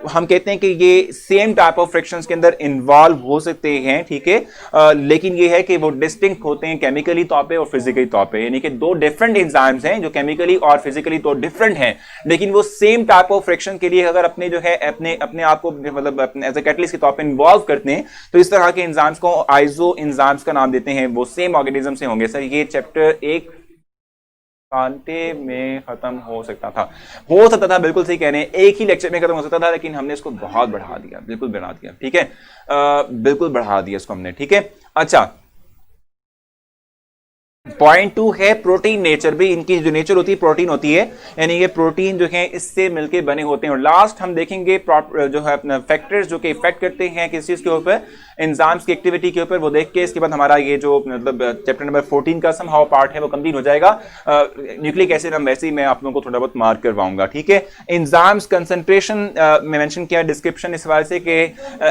हम कहते हैं कि ये सेम टाइप ऑफ फ्रिक्शंस के अंदर इन्वॉल्व हो सकते हैं, ठीक है, लेकिन ये है कि वो डिस्टिंक्ट होते हैं केमिकली तौर पे और फिजिकली तौर पे, यानी कि 2 डिफरेंट एंजाइम्स हैं जो केमिकली और फिजिकली तो डिफरेंट हैं, लेकिन वो सेम टाइप ऑफ फ्रिक्शन के लिए अगर अपने जो है अपने आप को मतलब एज ए कैटलिस्ट के तौर पे इन्वॉल्व करते हैं तो इस तरह के एंजाइम्स को आइसो एंजाइम्स का नाम देते हैं। वो सेम ऑर्गेनिज्म से होंगे। सर ये चैप्टर 1 घंटे में खत्म हो सकता था, बिल्कुल सही कह रहे हैं, एक ही लेक्चर में खत्म हो सकता था, लेकिन हमने इसको बहुत बढ़ा दिया, बिल्कुल बढ़ा दिया, ठीक है, बिल्कुल बढ़ा दिया इसको हमने, ठीक है। अच्छा, पॉइंट 2 है प्रोटीन नेचर भी, इनकी जो नेचर होती है प्रोटीन होती है, यानी ये प्रोटीन जो है इससे मिलके बने होते हैं। और लास्ट हम देखेंगे जो है अपना फैक्टर्स जो कि इफेक्ट करते हैं किस चीज के ऊपर, एंजाइम्स की एक्टिविटी के ऊपर, वो देख के इसके बाद हमारा ये जो मतलब चैप्टर नंबर 14 का समहाउ पार्ट है वो कंप्लीट हो जाएगा। न्यूक्लिक एसिड हम वैसे ही मैं आप लोगों को थोड़ा बहुत मार्क करवाऊंगा, ठीक है। एंजाइम्स कंसंट्रेशन में मेंशन किया डिस्क्रिप्शन इस वाले से कि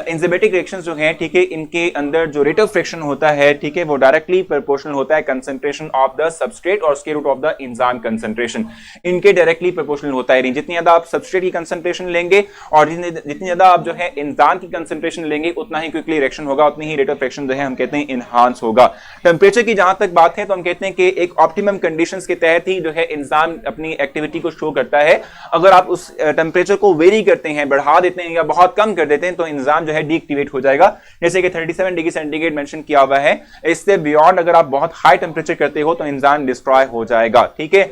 एंजाइमेटिक रिएक्शंस जो हैं, ठीक है, इनके अंदर जो रेट ऑफ फ्रिक्शन होता है, ठीक है, वो डायरेक्टली प्रोपोर्शनल होता है कंसंट्रेशन ऑफ द सबस्ट्रेट और square root of the enzyme concentration, इनके डायरेक्टली प्रोपोर्शनल होता है। जितनी ज्यादा आप सबस्ट्रेट की कंसंट्रेशन लेंगे और जितनी ज्यादा आप जो है एंजाइम की कंसंट्रेशन लेंगे, उतना ही क्विकली रिएक्शन होगा, उतनी ही रेट ऑफ फ्रिक्शन जो है हम कहते हैं इनहांस होगा। टेंपरेचर की जहां तक बात है तो हम कहते हैं कि एक ऑप्टिमम कंडीशंस के तहत ही जो है एंजाइम अपनी एक्टिविटी को शो करता है। अगर आप उस टेंपरेचर को वेरी करते हैं, बढ़ा देते हैं या बहुत कम कर देते हैं, तो एंजाइम जो है डीएक्टिवेट हो जाएगा, जैसे कि 37 डिग्री सेंटीग्रेड मेंशन किया हुआ है। इससे बियॉन्ड अगर आप बहुत हाई टेंपरेचर करते हो तो एंजाइम डिस्ट्रॉय हो जाएगा, ठीक है।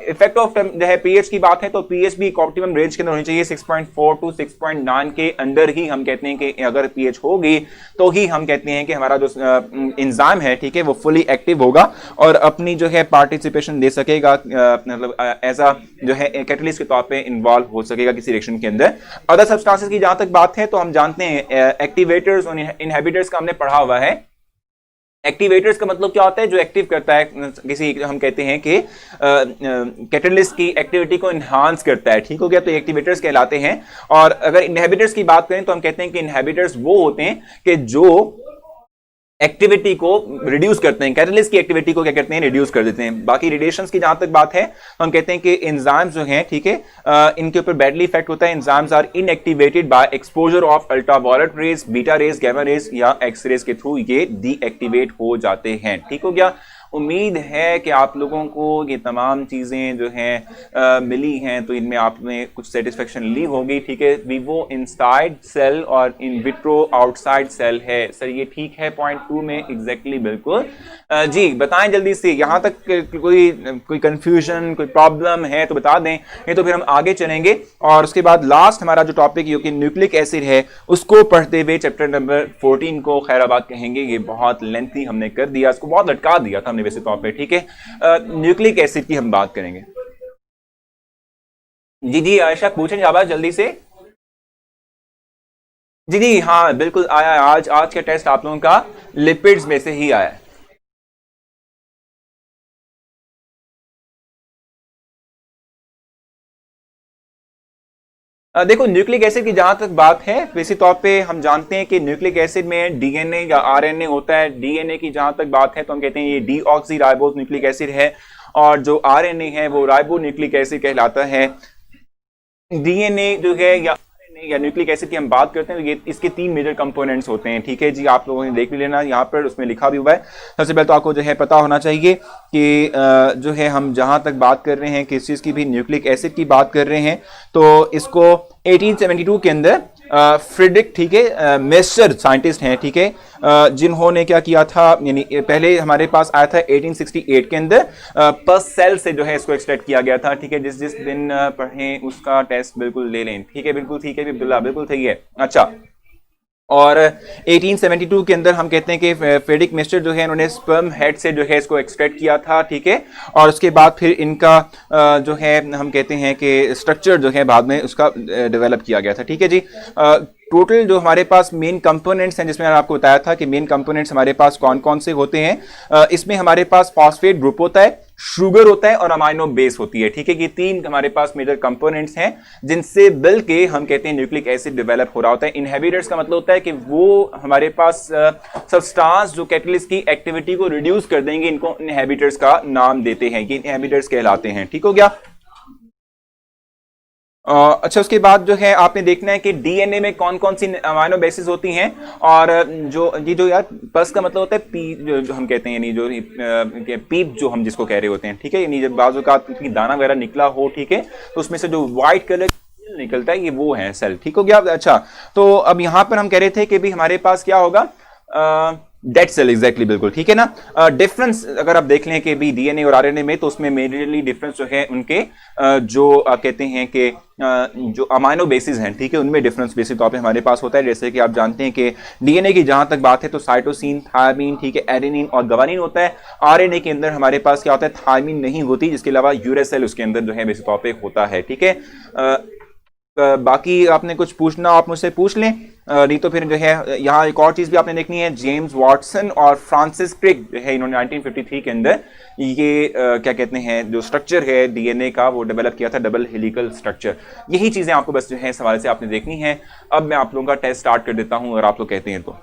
इफेक्ट ऑफ जो है पीएच की बात है तो पीएच भी एक ऑप्टिमम रेंज के अंदर होनी चाहिए, 6.4 टू 6.9 के अंदर ही हम कहते हैं कि अगर पीएच होगी तो ही हम कहते हैं कि हमारा जो एंजाइम है, ठीक है, वो फुली एक्टिव होगा और अपनी जो है पार्टिसिपेशन दे सकेगा, मतलब एज अ जो है कैटलिस्ट के तौर पे इन्वॉल्व हो सकेगा किसी रिएक्शन के अंदर। अदर सब्सटेंसेस की जहां तक बात है तो हम जानते हैं एक्टिवेटर्स और इनहिबिटर्स का हमने पढ़ा हुआ है। एक्टिवेटर्स का मतलब क्या होता है, जो एक्टिव करता है किसी, हम कहते हैं कि कैटलिस्ट की एक्टिविटी को इनहांस करता है, ठीक हो गया, तो एक्टिवेटर्स कहलाते हैं। और अगर इनहिबिटर्स की बात करें तो हम कहते हैं कि इनहिबिटर्स वो होते हैं कि जो एक्टिविटी को रिड्यूस करते हैं, कैटलिस्ट की एक्टिविटी को क्या करते हैं, रिड्यूस कर देते हैं। बाकी रेडिएशंस की जहां तक बात है तो हम कहते हैं कि एंजाइम्स जो हैं, ठीक है, इनके ऊपर बैडली इफेक्ट होता है। Enzymes are inactivated by exposure of ultraviolet rays, beta rays, gamma rays या एक्स रेज के थ्रू ये डीएक्टिवेट हो जाते हैं, ठीक हो गया। उम्मीद है कि आप लोगों को ये तमाम चीज़ें जो हैं मिली हैं, तो इनमें आपने कुछ सेटिस्फेक्शन ली होगी, ठीक है। विवो इनसाइड सेल और इन विट्रो आउटसाइड सेल है, सर ये ठीक है पॉइंट 2 में एग्जैक्टली बिल्कुल। जी बताएं जल्दी से, यहाँ तक कोई कंफ्यूजन, कोई प्रॉब्लम है तो बता दें, नहीं तो फिर हम आगे चलेंगे और उसके बाद लास्ट हमारा जो टॉपिक जो कि न्यूक्लिक एसिड है उसको पढ़ते हुए चैप्टर नंबर 14 को खैराबाद कहेंगे। ये बहुत लेंथी हमने कर दिया, इसको बहुत लटका दिया था हमने वैसे तौर पे, ठीक है। न्यूक्लिक एसिड की हम बात करेंगे। जी जी आयशा पूछें आवाज जल्दी से। जी जी हाँ बिल्कुल आया, आज का टेस्ट आप लोगों का लिपिड्स में से ही आया है। देखो न्यूक्लिक एसिड की जहां तक बात है, वैसे तौर पे हम जानते हैं कि न्यूक्लिक एसिड में डीएनए या आरएनए होता है। डीएनए की जहां तक बात है तो हम कहते हैं ये डीऑक्सी राइबोस न्यूक्लिक एसिड है, और जो आरएनए है वो राइबो न्यूक्लिक एसिड कहलाता है। डीएनए जो है या न्यूक्लिक एसिड की हम बात करते हैं तो ये इसके 3 मेजर कंपोनेंट्स होते हैं, ठीक है जी। आप लोगों ने देख भी लेना, यहाँ पर उसमें लिखा भी हुआ है। सबसे पहले तो आपको जो है पता होना चाहिए कि जो है हम जहां तक बात कर रहे हैं किस चीज़ की भी, न्यूक्लिक एसिड की बात कर रहे हैं, तो इसको 1872 के अंदर फ्रेडरिक, ठीक है, मेस्टर साइंटिस्ट हैं, ठीक है, जिन्होंने क्या किया था, यानी पहले हमारे पास आया था 1868 के अंदर, पस सेल से जो है इसको एक्सट्रैक्ट किया गया था, ठीक है। जिस दिन पढ़ें उसका टेस्ट बिल्कुल ले लें, ठीक है, बिल्कुल ठीक है अब्दुल्ला, बिल्कुल सही है। अच्छा, और 1872 के अंदर हम कहते हैं कि फ्रेडरिक मेस्टर जो है इन्होंने स्पर्म हेड से जो है इसको एक्सट्रैक्ट किया था, ठीक है। और उसके बाद फिर इनका जो है हम कहते हैं कि स्ट्रक्चर जो है बाद में उसका डेवलप किया गया था, ठीक है जी। टोटल जो हमारे पास मेन कंपोनेंट्स हैं, जिसमें मैंने आपको बताया था कि मेन कंपोनेंट्स हमारे पास कौन कौन से होते हैं, इसमें हमारे पास फॉस्फेट ग्रुप होता है, शुगर होता है और अमाइनो बेस होती है, ठीक है। ये 3 हमारे पास मेजर कंपोनेंट्स हैं जिनसे मिल के हम कहते हैं न्यूक्लिक एसिड डेवलप हो रहा होता है। इनहिबिटर्स का मतलब होता है कि वो हमारे पास सब्सटेंस जो कैटलिस्ट की एक्टिविटी को रिड्यूस कर देंगे, इनको इनहिबिटर्स का नाम देते हैं, ये इनहिबिटर्स कहलाते हैं, ठीक हो गया। अच्छा, उसके बाद जो है आपने देखना है कि डीएनए में कौन कौन सी अमाइनो बेसिस होती हैं, और जो यार पस का मतलब होता है पी, जो हम कहते हैं यानी जो पीप जो हम जिसको कह रहे होते हैं, ठीक है, यानी जब बाजू का दाना वगैरह निकला हो, ठीक है, तो उसमें से जो व्हाइट कलर निकलता है ये वो है सेल, ठीक हो गया। अच्छा, तो अब यहाँ पर हम कह रहे थे कि भी हमारे पास क्या होगा, डेड सेल एग्जैक्टली, बिल्कुल ठीक है ना। डिफरेंस अगर आप देख लें कि भी डीएनए और आरएनए में, तो उसमें मेजरली डिफरेंस जो है उनके जो कहते हैं कि जो अमाइनो बेसिस हैं, ठीक है, उनमें डिफरेंस बेसिक तौर पे हमारे पास होता है। जैसे कि आप जानते हैं कि डीएनए की जहां तक बात है तो साइटोसिन, थायमीन, ठीक है, एडेनिन और गवानीन होता है। आरएनए के अंदर हमारे पास क्या होता है, थायमीन नहीं होती, जिसके अलावा यूरेसिल उसके अंदर जो है बेसिक तौर पे होता है, ठीक है। बाकी आपने कुछ पूछना आप मुझसे पूछ लें, नहीं तो फिर जो है यहाँ एक और चीज़ भी आपने देखनी है। जेम्स वाटसन और फ्रांसिस क्रिक जो है, इन्होंने 1953 के अंदर ये क्या कहते हैं जो स्ट्रक्चर है डीएनए का वो डेवलप किया था, डबल हेलिकल स्ट्रक्चर। यही चीज़ें आपको बस जो है इस हवाले से आपने देखनी है। अब मैं आप लोगों का टेस्ट स्टार्ट कर देता हूँ अगर आप लोग कहते हैं तो।